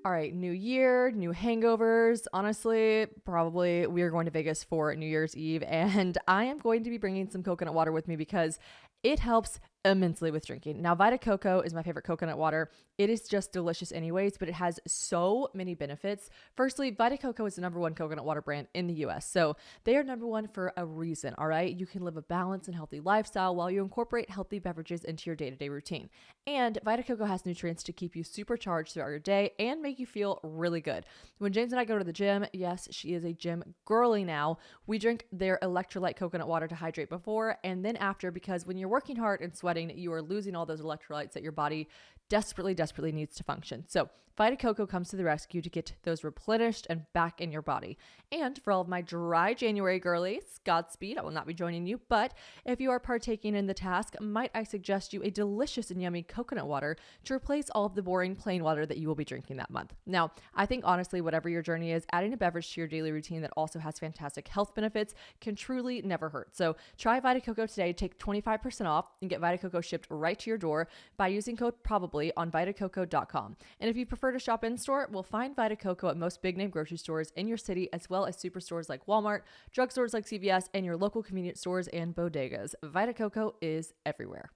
All right, new year, new hangovers. Honestly, probably we are going to Vegas for New Year's Eve, and I am going to be bringing some coconut water with me because it helps immensely with drinking. Now, Vita Coco is my favorite coconut water. It is just delicious anyways, but it has so many benefits. Firstly, Vita Coco is the #1 coconut water brand in the US. So they are #1 for a reason, all right? You can live a balanced and healthy lifestyle while you incorporate healthy beverages into your day-to-day routine. And Vita Coco has nutrients to keep you supercharged throughout your day and make you feel really good. When James and I go to the gym, yes, she is a gym girly now, we drink their electrolyte coconut water to hydrate before and then after, because when you're working hard and sweating, you are losing all those electrolytes that your body desperately needs to function. So Vita Coco comes to the rescue to get those replenished and back in your body. And for all of my dry January girlies, Godspeed, I will not be joining you, but if you are partaking in the task, might I suggest you a delicious and yummy coconut water to replace all of the boring plain water that you will be drinking that month. Now, I think honestly, whatever your journey is, adding a beverage to your daily routine that also has fantastic health benefits can truly never hurt. So try Vita Coco today, take 25% off and get Vita Coco shipped right to your door by using code PROBABLY on vitacoco.com. And if you prefer to shop in store, we'll find Vita Coco at most big name grocery stores in your city, as well as superstores like Walmart, drugstores like CVS, and your local convenience stores and bodegas. Vita Coco is everywhere.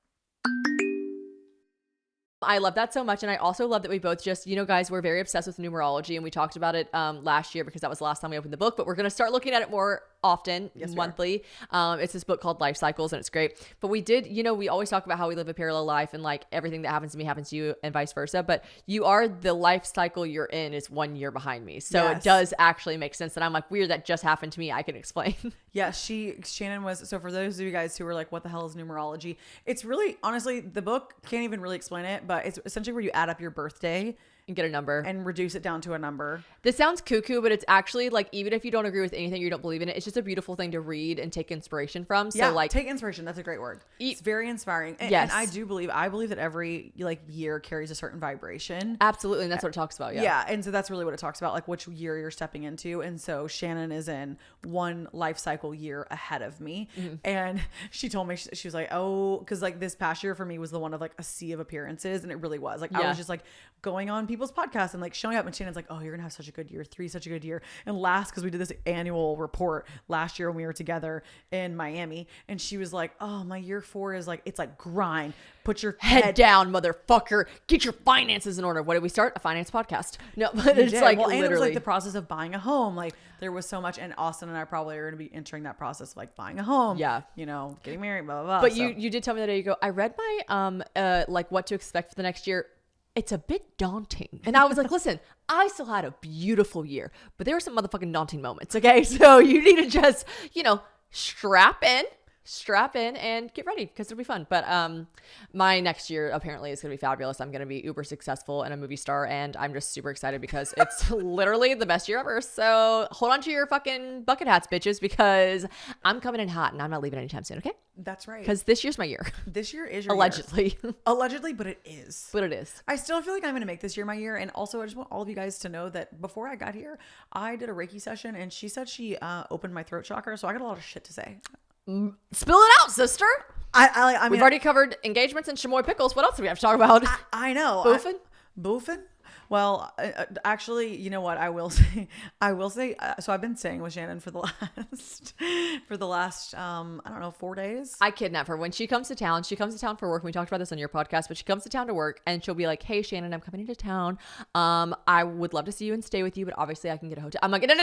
I love that so much. And I also love that we both just, guys, we're very obsessed with numerology, and we talked about it last year because that was the last time we opened the book, but we're going to start looking at it more often, monthly. It's this book called Life Cycles, and it's great. But we did, we always talk about how we live a parallel life and like everything that happens to me happens to you and vice versa. But the life cycle you're in is 1 year behind me. So It does actually make sense that I'm like, weird, that just happened to me. I can explain. Yeah, Shannon was, so for those of you guys who are like, what the hell is numerology? It's really, honestly, the book can't even really explain it, but it's essentially where you add up your birthday and get a number and reduce it down to a number. This sounds cuckoo, but it's actually like, even if you don't agree with anything, you don't believe in it, it's just a beautiful thing to read and take inspiration from. So like, take inspiration. That's a great word. It's very inspiring. And, yes. And I believe that every year carries a certain vibration. Absolutely. And that's what it talks about. Yeah. And so that's really what it talks about, like which year you're stepping into. And so Shannon is in one life cycle year ahead of me. Mm-hmm. And she told me, she was like, oh, cause like this past year for me was the one of like a sea of appearances. And it really was like, I was just like going on people's podcasts and like showing up, and Shannon's like, oh, you're gonna have such a good year, 3, such a good year. And cause we did this annual report last year when we were together in Miami, and she was like, oh, my year 4 is like, it's like grind, put your head down, motherfucker, get your finances in order. What did we start? A finance podcast? No, but it's like, well, literally, and it was like the process of buying a home. Like there was so much, and Austin and I probably are gonna be entering that process of like buying a home, getting married, blah blah blah. But you did tell me the day you go, I read my like what to expect for the next year. It's a bit daunting. And I was like, listen, I still had a beautiful year, but there were some motherfucking daunting moments. Okay. So you need to just, strap in and get ready because it'll be fun. But my next year apparently is going to be fabulous. I'm going to be uber successful and a movie star, and I'm just super excited because it's literally the best year ever. So hold on to your fucking bucket hats, bitches, because I'm coming in hot and I'm not leaving anytime soon. Okay. That's right. Because this year's my year. This year is your allegedly. Year. Allegedly, but it is. But it is. I still feel like I'm going to make this year my year. And also, I just want all of you guys to know that before I got here, I did a Reiki session, and she said she opened my throat chakra. So I got a lot of shit to say. Spill it out, sister. I mean, we've already covered engagements and Chamoy pickles. What else do we have to talk about? I know. Boofing? Well, actually, you know what? I will say, so I've been staying with Shannon for the last, I don't know, 4 days. I kidnap her when she comes to town. She comes to town for work. We talked about this on your podcast, but she comes to town to work, and she'll be like, hey, Shannon, I'm coming into town. I would love to see you and stay with you, but obviously I can get a hotel. I'm like, no.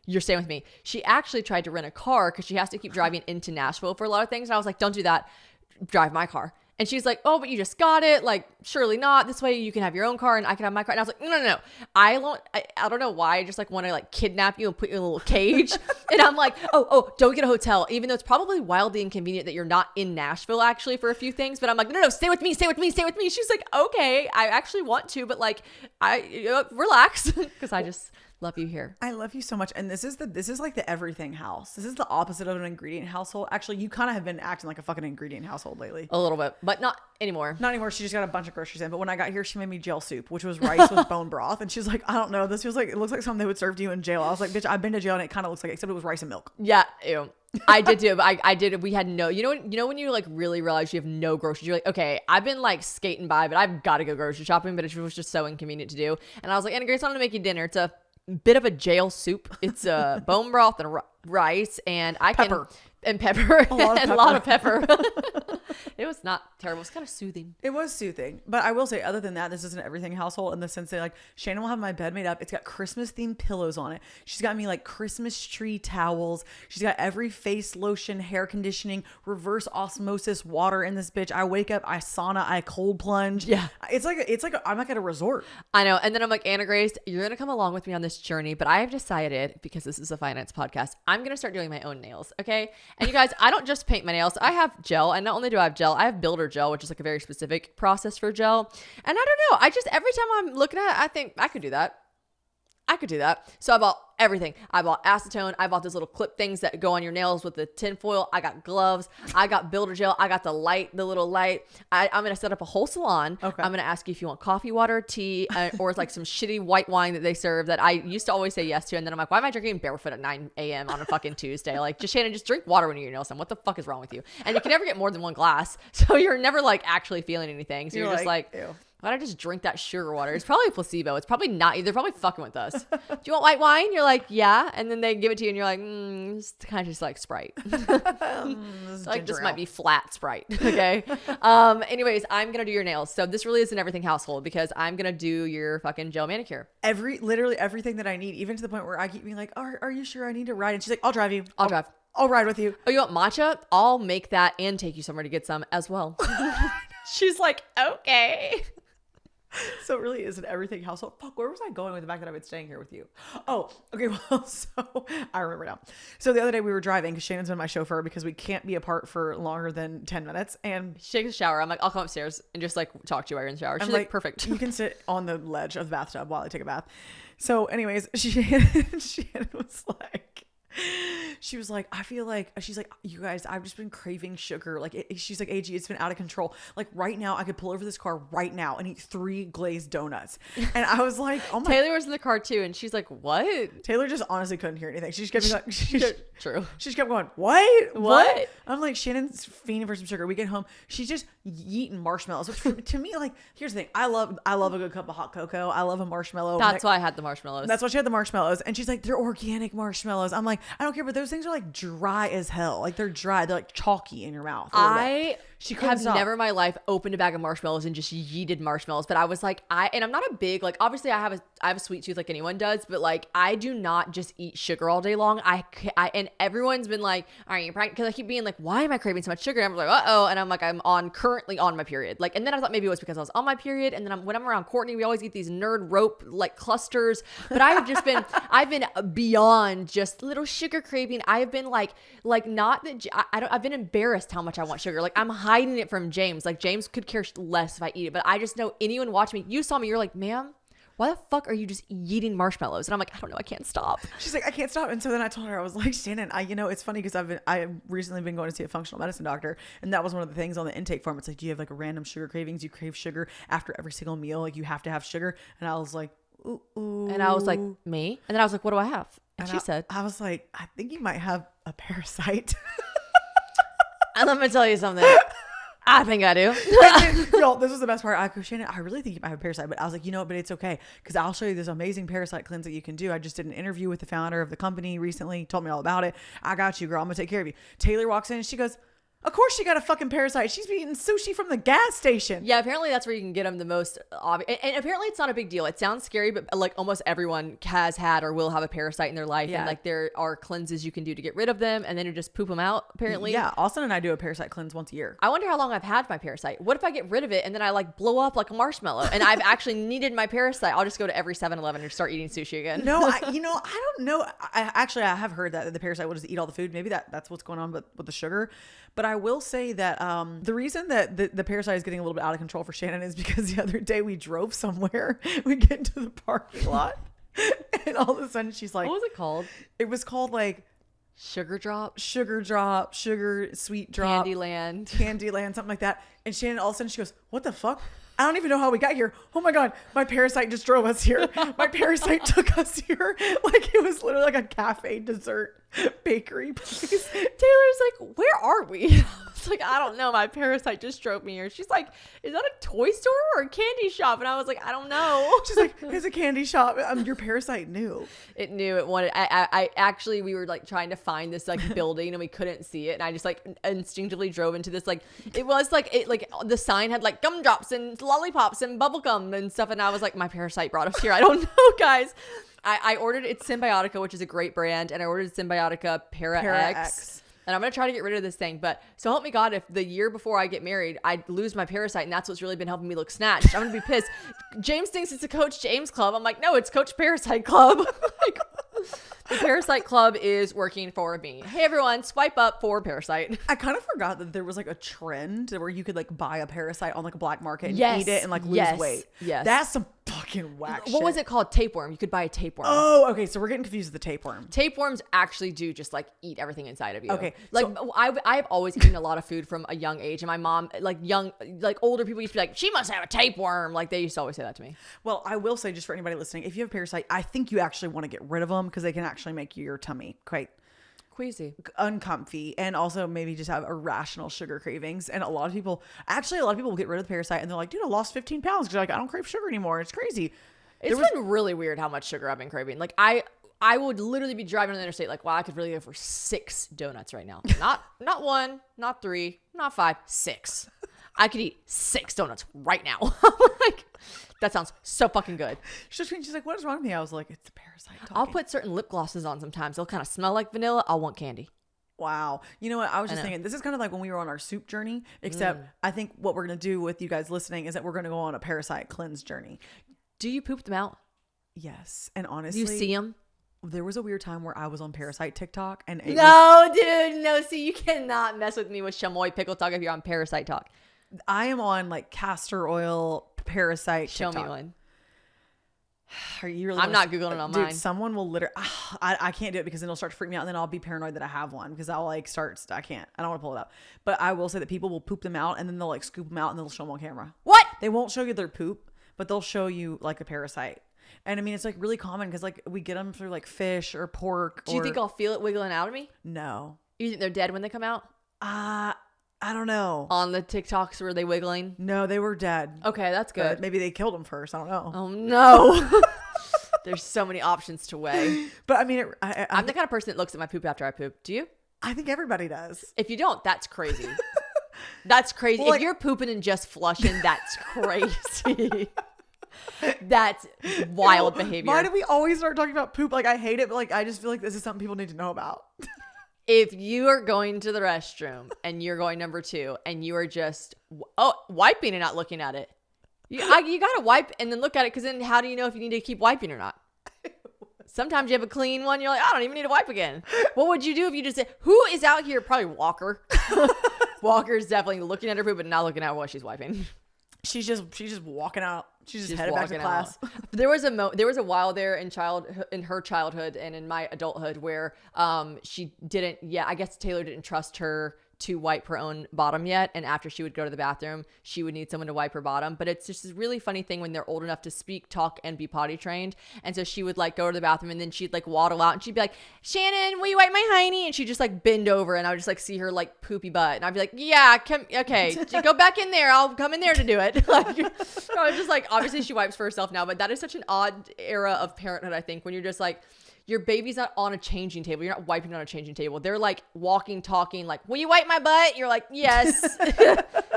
You're staying with me. She actually tried to rent a car because she has to keep driving into Nashville for a lot of things. And I was like, don't do that. Drive my car. And she's like, oh, but you just got it. Like, surely not. This way you can have your own car and I can have my car. And I was like, no. I don't know why. I just like want to like kidnap you and put you in a little cage. And I'm like, oh, don't get a hotel. Even though it's probably wildly inconvenient that you're not in Nashville actually for a few things. But I'm like, no, stay with me. She's like, okay, I actually want to, but like, relax. Because I just Love you here. I love you so much. And this is like the everything house. This is the opposite of an ingredient household. Actually, you kind of have been acting like a fucking ingredient household lately. A little bit, but not anymore. Not anymore. She just got a bunch of groceries in. But when I got here, she made me jail soup, which was rice with bone broth. And she's like, I don't know. This feels like, it looks like something they would serve to you in jail. I was like, bitch, I've been to jail and it kind of looks like it, except it was rice and milk. Yeah, ew. I did too, but I did. We had no, you know when you like really realize you have no groceries, you're like, okay, I've been like skating by, but I've got to go grocery shopping, but it was just so inconvenient to do. And I was like, Anna Grace, I'm gonna make you dinner. It's a bit of a jail soup. It's bone broth and rice and pepper and a lot of pepper. It was not terrible. It was kind of soothing. It was soothing. But I will say, other than that, this is an everything household in the sense that like Shannon will have my bed made up. It's got Christmas themed pillows on it. She's got me like Christmas tree towels. She's got every face lotion, hair conditioning, reverse osmosis water in this bitch. I wake up, I sauna, I cold plunge. Yeah. It's like I'm like at a resort. I know. And then I'm like, Anna Grace, you're going to come along with me on this journey, but I have decided, because this is a finance podcast, I'm going to start doing my own nails. Okay. And you guys, I don't just paint my nails. I have gel. And not only do I have gel, I have builder gel, which is like a very specific process for gel. And I don't know. I just, every time I'm looking at it, I think I could do that. So I bought everything. I bought acetone. I bought those little clip things that go on your nails with the tinfoil. I got gloves. I got builder gel. I got the little light. I'm going to set up a whole salon. Okay. I'm going to ask you if you want coffee, water, tea, or it's like some shitty white wine that they serve that I used to always say yes to. And then I'm like, why am I drinking barefoot at 9 a.m. on a fucking Tuesday? Like, Shannon, just drink water when you're your nails done. What the fuck is wrong with you? And you can never get more than one glass. So you're never like actually feeling anything. So you're just like, ew. Why don't I just drink that sugar water? It's probably a placebo. It's probably not. They're probably fucking with us. Do you want white wine? You're like, yeah. And then they give it to you and you're like, it's kind of just like Sprite. Like this might be flat Sprite. Okay. Anyways, I'm going to do your nails. So this really is an everything household because I'm going to do your fucking gel manicure. Literally everything that I need, even to the point where I keep being like, are you sure I need to ride? And she's like, I'll drive you. I'll drive. I'll ride with you. Oh, you want matcha? I'll make that and take you somewhere to get some as well. She's like, okay. So it really is an everything household. Fuck, where was I going with the fact that I've been staying here with you? Oh, okay. Well, so I remember now. So the other day we were driving because Shannon's been my chauffeur because we can't be apart for longer than 10 minutes. And she takes a shower. I'm like, I'll come upstairs and just like talk to you while you're in the shower. She's like, perfect. You can sit on the ledge of the bathtub while I take a bath. So anyways, Shannon was like, she was like, I feel like, she's like, you guys, I've just been craving sugar. Like, she's like, AG, it's been out of control. Like right now, I could pull over this car right now and eat 3 glazed donuts. And I was like, oh my. Taylor was in the car too. And she's like, what? Taylor just honestly couldn't hear anything. She just kept like, true. She just kept going, what? What? I'm like, Shannon's fiending for some sugar. We get home. She's just eating marshmallows, which to me, like, here's the thing. I love a good cup of hot cocoa. I love a marshmallow. That's why I had the marshmallows. That's why she had the marshmallows. And she's like, they're organic marshmallows. I'm like, I don't care, but those things are like dry as hell. Like they're dry. They're like chalky in your mouth. She have never in my life opened a bag of marshmallows and just yeeted marshmallows. But I was like, and I'm not a big, like, obviously I have a sweet tooth like anyone does, but like, I do not just eat sugar all day long. And everyone's been like, are you pregnant? Because I keep being like, why am I craving so much sugar? And I'm like, uh-oh. And I'm like, I'm currently on my period. Like, and then I thought maybe it was because I was on my period. And then when I'm around Courtney, we always eat these nerd rope like clusters. But I've been beyond just little sugar craving. I have been like not that I've been embarrassed how much I want sugar. Like I'm hiding it from James. Like James could care less if I eat it, but I just know anyone watching me, you saw me, you're like, ma'am, why the fuck are you just eating marshmallows? And I'm like, I don't know, I can't stop. She's like, I can't stop. And so then I told her, I was like, Shannon, it's funny because I've recently been going to see a functional medicine doctor, and that was one of the things on the intake form. It's like, do you have like a random sugar cravings? You crave sugar after every single meal, like you have to have sugar. And I was like, ooh. And I was like, me? And then I was like, what do I have? And she said, I was like, I think you might have a parasite. And let me tell you something. I think I do. Y'all, this was the best part. I go, Shannon, I really think you might have a parasite. But I was like, but it's okay. Because I'll show you this amazing parasite cleanse that you can do. I just did an interview with the founder of the company recently. Told me all about it. I got you, girl. I'm going to take care of you. Taylor walks in and she goes, of course she got a fucking parasite. She's eating sushi from the gas station. Yeah, apparently that's where you can get them the most obvious. And apparently it's not a big deal. It sounds scary, but like almost everyone has had or will have a parasite in their life. Yeah. And like there are cleanses you can do to get rid of them, and then you just poop them out, apparently. Yeah, Austin and I do a parasite cleanse once a year. I wonder how long I've had my parasite. What if I get rid of it and then I like blow up like a marshmallow and I've actually needed my parasite? I'll just go to every 7-Eleven and start eating sushi again. No, I don't know. I have heard that the parasite will just eat all the food. Maybe that's what's going on with the sugar. But I will say that the reason that the parasite is getting a little bit out of control for Shannon is because the other day we drove somewhere. We get into the parking lot. And all of a sudden she's like, What was it called? it was called like Sugar drop? sugar drop, sugar sweet drop, Candyland. Candyland, something like that. And Shannon, all of a sudden she goes, what the fuck? I don't even know how we got here. Oh my God, my parasite just drove us here. My parasite took us here. Like it was literally like a cafe dessert bakery place. Taylor's like, where are we? I was like, I don't know. My parasite just drove me here. She's like, is that a toy store or a candy shop? And I was like, I don't know. She's like, it's a candy shop. Your parasite knew. It knew it wanted. I actually, we were like trying to find this like building and we couldn't see it. And I just like instinctively drove into this like, it was like, the sign had like gumdrops and lollipops and bubblegum and stuff. And I was like, my parasite brought us here. I don't know, guys. I ordered it's Symbiotica, which is a great brand, and I ordered Symbiotica Para X. And I'm going to try to get rid of this thing. But so help me God, if the year before I get married, I lose my parasite, and that's what's really been helping me look snatched, I'm going to be pissed. James thinks it's a Coach James Club. I'm like, no, it's Coach Parasite Club. Like, the Parasite Club is working for me. Hey, everyone, swipe up for Parasite. I kind of forgot that there was like a trend where you could like buy a parasite on like a black market and Yes. eat it and like lose Yes. weight. Yes. That's some fucking whack shit. What was it called? Tapeworm. You could buy a tapeworm. Oh, okay. So we're getting confused with the tapeworm. Tapeworms actually do just like eat everything inside of you. Okay, Like I've always eaten a lot of food from a young age, and my mom, like older people used to be like, she must have a tapeworm. Like they used to always say that to me. Well, I will say just for anybody listening, if you have a parasite, I think you actually want to get rid of them because they can actually make your tummy quite Queasy. uncomfy and also maybe just have irrational sugar cravings. And a lot of people will get rid of the parasite and they're like, dude, I lost 15 pounds because like, I don't crave sugar anymore. It's crazy. It's been really weird how much sugar I've been craving. Like I would literally be driving on the interstate like, wow, I could really go for 6 donuts right now. Not 1, not 3, not 5, 6. I could eat 6 donuts right now. Like, that sounds so fucking good. She's like, what is wrong with me? I was like, it's the parasite talking. I'll put certain lip glosses on sometimes. They'll kind of smell like vanilla. I'll want candy. Wow. You know what? I was just thinking, this is kind of like when we were on our soup journey, except I think what we're going to do with you guys listening is that we're going to go on a parasite cleanse journey. Do you poop them out? Yes. And honestly, You see them? there was a weird time where I was on Parasite TikTok and No, dude. No, see, you cannot mess with me with Chamoy pickle talk if you're on Parasite talk. I am on like castor oil Parasite Show TikTok. me one. Are you really? I'm not Googling it on Dude, mine. someone will literally. I can't do it because then it'll start to freak me out, and then I'll be paranoid that I have one because I'll like start. I can't. I don't want to pull it up. But I will say that people will poop them out, and then they'll like scoop them out, and they'll show them on camera. What? They won't show you their poop, but they'll show you like a parasite. And I mean, it's like really common because like we get them through like fish or pork. Do you think I'll feel it wiggling out of me? No. You think they're dead when they come out? I don't know. On the TikToks were they wiggling? No, they were dead. Okay, that's But good. maybe they killed them first. I don't know. Oh no. There's so many options to weigh. But I mean, I'm the kind of person that looks at my poop after I poop. Do you? I think everybody does. If you don't, that's crazy. That's crazy. Well, if you're pooping and just flushing, that's crazy. That's wild behavior. Why do we always start talking about poop? Like I hate it, but like I just feel like this is something people need to know about. If you are going to the restroom and you're going number 2 and you are just wiping and not looking at it, you gotta wipe and then look at it, because then how do you know if you need to keep wiping or not? Sometimes you have a clean one, you're like, I don't even need to wipe again. What would you do if you just said, who is out here? Probably Walker. Walker's definitely looking at her poop but not looking at what she's wiping. She's just walking out. She's Just headed back to walking class. out. There was a while there in her childhood and in my adulthood where she didn't. Yeah, I guess Taylor didn't trust her to wipe her own bottom yet, and after she would go to the bathroom, she would need someone to wipe her bottom. But it's just this really funny thing when they're old enough to speak, talk, and be potty trained. And so she would like go to the bathroom, and then she'd like waddle out, and she'd be like, "Shannon, will you wipe my hiney?" And she'd just like bend over, and I would just like see her like poopy butt, and I'd be like, "Yeah, okay, go back in there. I'll come in there to do it." Like, I was just like, obviously she wipes for herself now, but that is such an odd era of parenthood. I think when you're just like, your baby's not on a changing table. You're not wiping on a changing table. They're like walking, talking, like, will you wipe my butt? You're like, yes.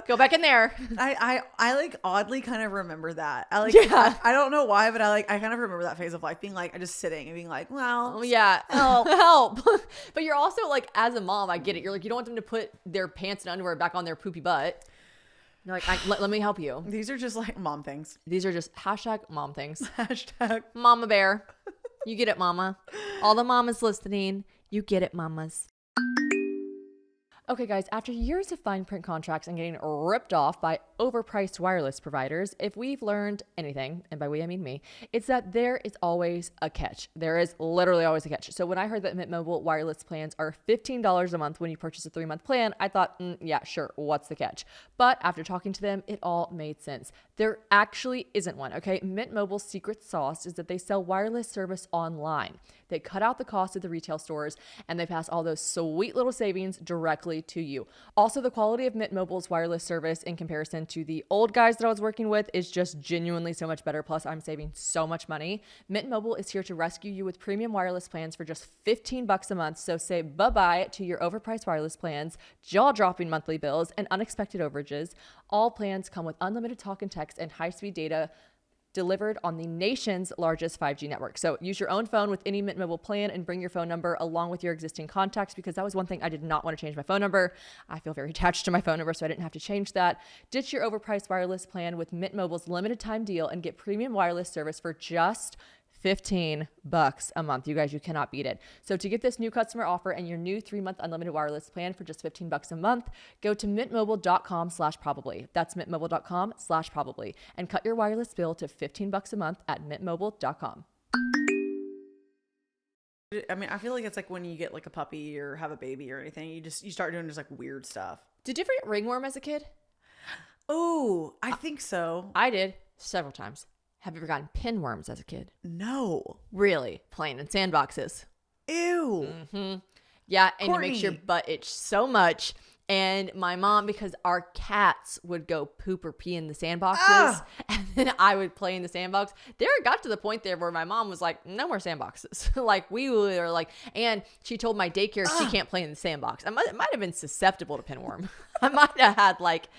Go back in there. I like oddly kind of remember that. I like, Yeah. I don't know why, but I kind of remember that phase of life being like, just sitting and being like, well, Oh, yeah. Help. But you're also like, as a mom, I get it. You're like, you don't want them to put their pants and underwear back on their poopy butt. You're like, let me help you. these are just like mom things. These are just #mom things. Hashtag. Mama bear. You get it, mama. All the mamas listening, you get it, mamas. Okay, guys, after years of fine print contracts and getting ripped off by overpriced wireless providers, if we've learned anything, and by we I mean me, it's that there is always a catch. There is literally always a catch. So when I heard that Mint Mobile wireless plans are $15 a month when you purchase a 3-month plan, I thought, yeah, sure, what's the catch? But after talking to them, it all made sense. There actually isn't one, okay? Mint Mobile's secret sauce is that they sell wireless service online. They cut out the cost of the retail stores and they pass all those sweet little savings directly to you. Also, the quality of Mint Mobile's wireless service in comparison to the old guys that I was working with is just genuinely so much better. Plus, I'm saving so much money. Mint Mobile is here to rescue you with premium wireless plans for just $15 a month. So say bye-bye to your overpriced wireless plans, jaw-dropping monthly bills, and unexpected overages. All plans come with unlimited talk and text and high-speed data delivered on the nation's largest 5G network. So use your own phone with any Mint Mobile plan and bring your phone number along with your existing contacts, because that was one thing I did not want to change my phone number. I feel very attached to my phone number, so I didn't have to change that. Ditch your overpriced wireless plan with Mint Mobile's limited time deal and get premium wireless service for just $15 a month. You guys, you cannot beat it. So to get this new customer offer and your new 3-month unlimited wireless plan for just $15 a month, go to mintmobile.com/probably. That's mintmobile.com/probably and cut your wireless bill to $15 a month at mintmobile.com. I mean, I feel like it's like when you get like a puppy or have a baby or anything, you start doing just like weird stuff. Did you ever get ringworm as a kid? Oh, I think so. I did several times. Have you ever gotten pinworms as a kid? No. Really? Playing in sandboxes. Ew. Mm-hmm. Yeah, and Courtney. it makes your butt itch so much. And my mom, because our cats would go poop or pee in the sandboxes, and then I would play in the sandbox. There it got to the point there where my mom was like, no more sandboxes. Like we were like, and she told my daycare she can't play in the sandbox. It might have been susceptible to pinworm. I might have had like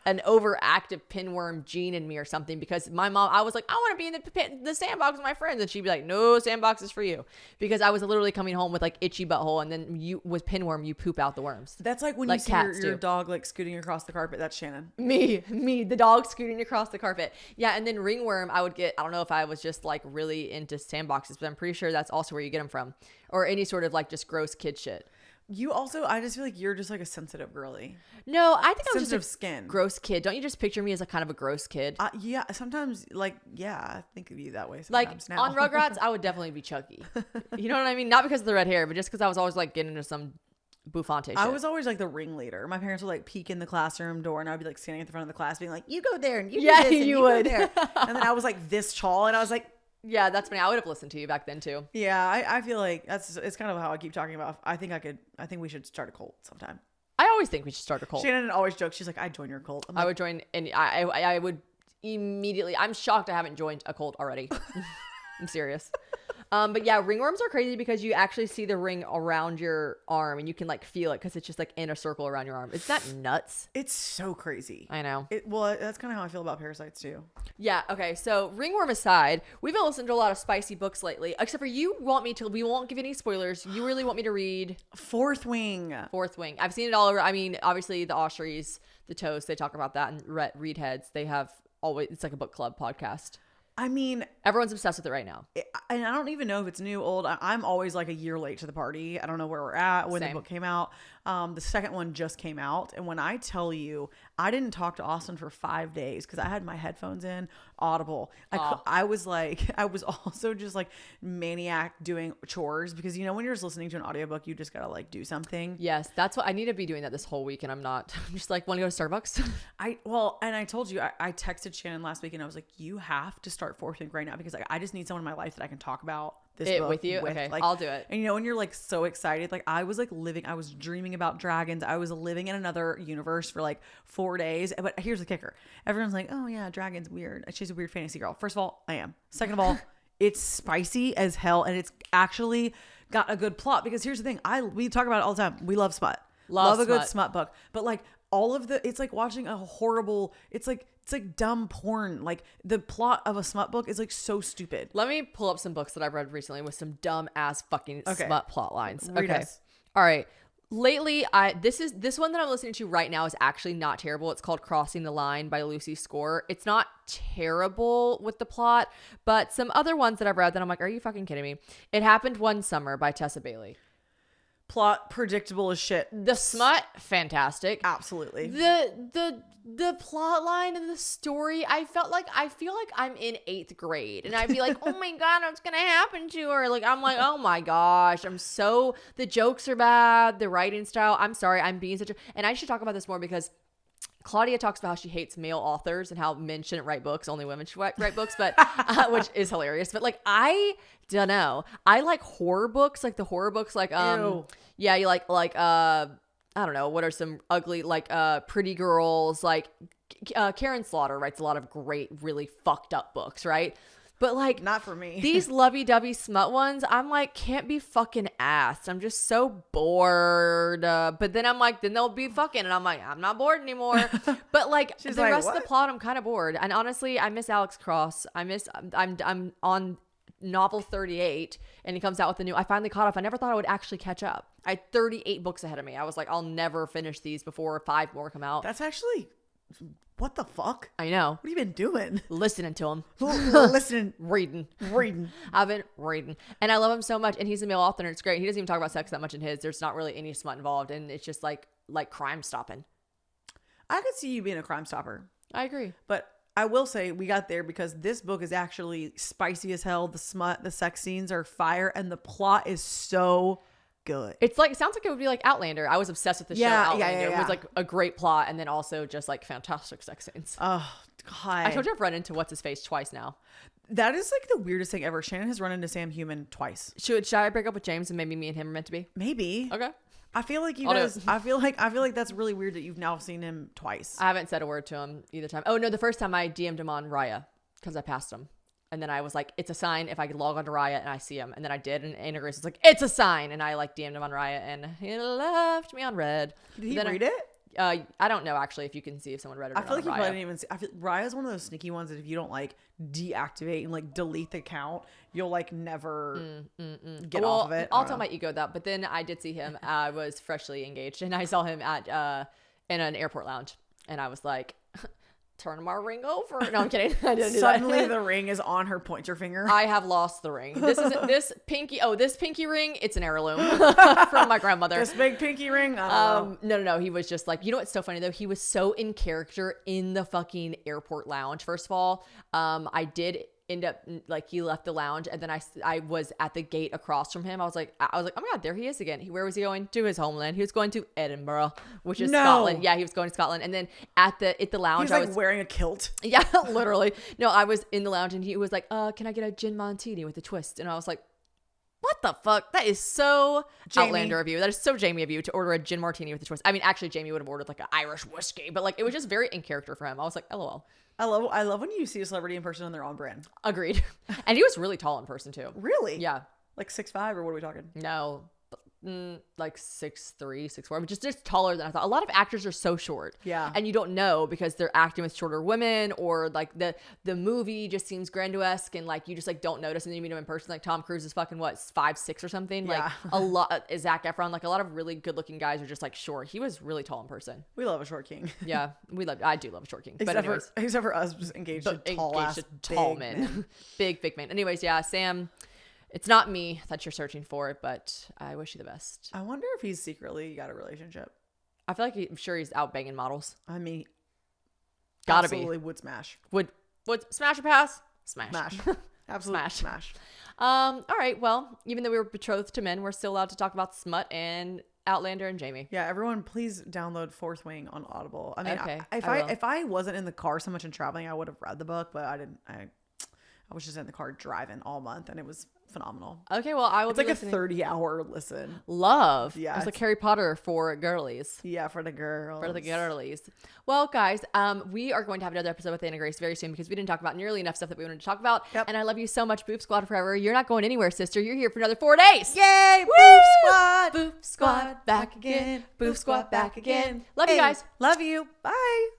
an overactive pinworm gene in me or something, because my mom, I was like, I want to be in the sandbox with my friends. And she'd be like, no sandbox is for you. Because I was literally coming home with like itchy butthole, and then with pinworm, you poop out the worms. That's like when Like you see your dog like scooting across the carpet. That's Shannon. Me, the dog scooting across the carpet. Yeah, and then ringworm, I would get, I don't know if I was just like really into sandboxes, but I'm pretty sure that's also where you get them from. Or any sort of like just gross kid shit. You also, I just feel like you're just like a sensitive girly. No, I think I was Sensitive just a skin. gross kid. Don't you just picture me as a kind of a gross kid? Yeah, sometimes like, yeah, I think of you that way Like sometimes now. on Rugrats, I would definitely be chunky. You know what I mean? Not because of the red hair, but just because I was always like getting into some bouffante shit. I was always like the ringleader. My parents would like peek in the classroom door, and I would be like standing at the front of the class being like, you go there and you do this and you would. Go there. And then I was like this tall, and I was like, yeah, that's funny. I would have listened to you back then too. yeah, I feel like it's kind of how I keep talking about. I think we should start a cult sometime. I always think we should start a cult. Shannon always jokes. She's like, I'd join your cult. I'm I like, would join, and I would immediately. I'm shocked I haven't joined a cult already. I'm serious. But yeah, ringworms are crazy because you actually see the ring around your arm and you can like feel it because it's just like in a circle around your arm. Is that nuts? It's so crazy. I know. Well, that's kind of how I feel about parasites too. Yeah. Okay. So ringworm aside, we've been listening to a lot of spicy books lately. Except for you want me to. We won't give any spoilers. You really want me to read Fourth Wing. Fourth Wing. I've seen it all over. I mean, obviously the Austries, the Toast, they talk about that, and Read Heads. They have always. It's like a book club podcast. I mean, everyone's obsessed with it right now. And I don't even know if it's new, old. I'm always like a year late to the party. I don't know where we're at when Same. the book came out. The second one just came out. And when I tell you, I didn't talk to Austin for 5 days because I had my headphones in, Audible. I was also just like maniac doing chores because, you know, when you're just listening to an audiobook, you just got to like do something. Yes, that's what I need to be doing that this whole week. And I'm not. I'm just like, want to go to Starbucks? And I told you, I texted Shannon last week and I was like, you have to start Fourth Wing right now because like, I just need someone in my life that I can talk about this book with you. Okay, like, I'll do it. And you know, when you're like so excited, like I was dreaming about dragons. I was living in another universe for like 4 days. But here's the kicker. Everyone's like, oh yeah, dragons weird. She's a weird fantasy girl. First of all, I am. Second of all, it's spicy as hell. And it's actually got a good plot because here's the thing. We talk about it all the time. We love smut. Love a good smut book. But like it's like watching a horrible, it's like dumb porn. Like the plot of a smut book is like so stupid. Let me pull up some books that I've read recently with some dumb ass fucking smut plot lines. Read okay. us. All right. Lately, this one that I'm listening to right now is actually not terrible. It's called Crossing the Line by Lucy Score. It's not terrible with the plot, but some other ones that I've read that I'm like, are you fucking kidding me? It Happened One Summer by Tessa Bailey. Plot predictable as shit. The smut, fantastic. Absolutely. The plot line and the story, I feel like I'm in 8th grade and I'd be like, oh my God, what's gonna happen to her? Like, I'm like, oh my gosh, the jokes are bad, the writing style, I'm sorry, I'm being and I should talk about this more because Claudia talks about how she hates male authors and how men shouldn't write books, only women should write books, but which is hilarious. But like, I don't know. I like horror books, like the horror books, like Ew. yeah, you like I don't know, what are some ugly, like Pretty Girls, like Karen Slaughter writes a lot of great, really fucked up books, right? But like, not for me. These lovey-dovey smut ones, I'm like, can't be fucking asked. I'm just so bored. But then I'm like, then they'll be fucking, and I'm like, I'm not bored anymore. But like, the like, rest what? of the plot, I'm kind of bored. And honestly, I miss Alex Cross. I'm on novel 38, and he comes out with a new. I finally caught up. I never thought I would actually catch up. I had 38 books ahead of me. I was like, I'll never finish these before 5 more come out. That's actually, what the fuck? I know. What have you been doing? Listening to him. Listening. Reading. Reading. I've been reading. And I love him so much. And he's a male author, and it's great. He doesn't even talk about sex that much in his. There's not really any smut involved. And it's just like Crime Stopping. I could see you being a Crime Stopper. I agree. But I will say we got there because this book is actually spicy as hell. The smut, the sex scenes are fire, and the plot is so good. It's like, it sounds like it would be like Outlander. I was obsessed with the show Outlander. It was like a great plot, and then also just like fantastic sex scenes. Oh, God. I told you I've run into what's his face twice now. That is like the weirdest thing ever. Shannon has run into Sam Human twice. Should I break up with James and maybe me and him are meant to be? Maybe. Okay. I feel like you I'll do guys. it. I feel like that's really weird that you've now seen him twice. I haven't said a word to him either time. Oh no, the first time I DM'd him on Raya because I passed him. And then I was like, it's a sign if I could log on to Raya and I see him. And then I did, and Anna Grace was like, it's a sign. And I like DM'd him on Raya, and he left me on red. Did he read it? I don't know actually if you can see if someone read it or I feel not like you on probably Raya. didn't even see. I feel Raya's one of those sneaky ones that if you don't like deactivate and like delete the account, you'll like never get off of it. I'll tell my ego that. But then I did see him. I was freshly engaged, and I saw him at in an airport lounge, and I was like, turn my ring over. No, I'm kidding. I didn't do that. Suddenly the ring is on her pointer finger. I have lost the ring. This pinky ring, it's an heirloom from my grandmother. This big pinky ring? I don't know. No. He was just like, you know what's so funny though? He was so in character in the fucking airport lounge. First of all, I did end up like he left the lounge, and then I was at the gate across from him. I was like, oh my God, there he is again. Where was he going? To his homeland. He was going to Edinburgh, which is Scotland. Yeah, he was going to Scotland. And then at the lounge, He was like wearing a kilt. Yeah, literally. No, I was in the lounge, and he was like, can I get a gin martini with a twist? And I was like, what the fuck? That is so Jamie. Outlander of you. That is so Jamie of you to order a gin martini with a twist. I mean, actually, Jamie would have ordered like an Irish whiskey, but like it was just very in character for him. I was like, LOL. I love when you see a celebrity in person and they're on brand. Agreed. And he was really tall in person too. Really? Yeah. Like 6'5", or what are we talking? No. Like 6'3", 6'4", but just taller than I thought. A lot of actors are so short. Yeah. And you don't know because they're acting with shorter women, or like the movie just seems grandiose, and like you just like don't notice, and then you meet him in person. Like Tom Cruise is fucking what, 5'6" or something. Yeah. Like a lot. Zac Efron, like a lot of really good looking guys are just like short. He was really tall in person. We love a short king. Yeah, I do love a short king. But except for us, just engaged to tall men. Big men. Anyways, yeah, Sam. It's not me that you're searching for, but I wish you the best. I wonder if he's secretly got a relationship. I feel like I'm sure he's out banging models. I mean, Gotta absolutely would smash. Would smash or pass? Smash. Absolutely smash. All right. Well, even though we were betrothed to men, we're still allowed to talk about smut and Outlander and Jamie. Yeah, everyone, please download Fourth Wing on Audible. I mean, okay, if I wasn't in the car so much and traveling, I would have read the book, but I didn't. I was just in the car driving all month, and it was phenomenal. Okay, well, I will. It's like listening. A 30-hour listen. Love. Yeah, it's like Harry Potter for girlies. Yeah, for the girls. For the girlies. Well, guys, we are going to have another episode with Anna Grace very soon because we didn't talk about nearly enough stuff that we wanted to talk about. Yep. And I love you so much, Boof Squad forever. You're not going anywhere, sister. You're here for another 4 days. Yay! Woo! Boof Squad. Boof Squad back again. Boof Squad back again. Love you guys. Love you. Bye.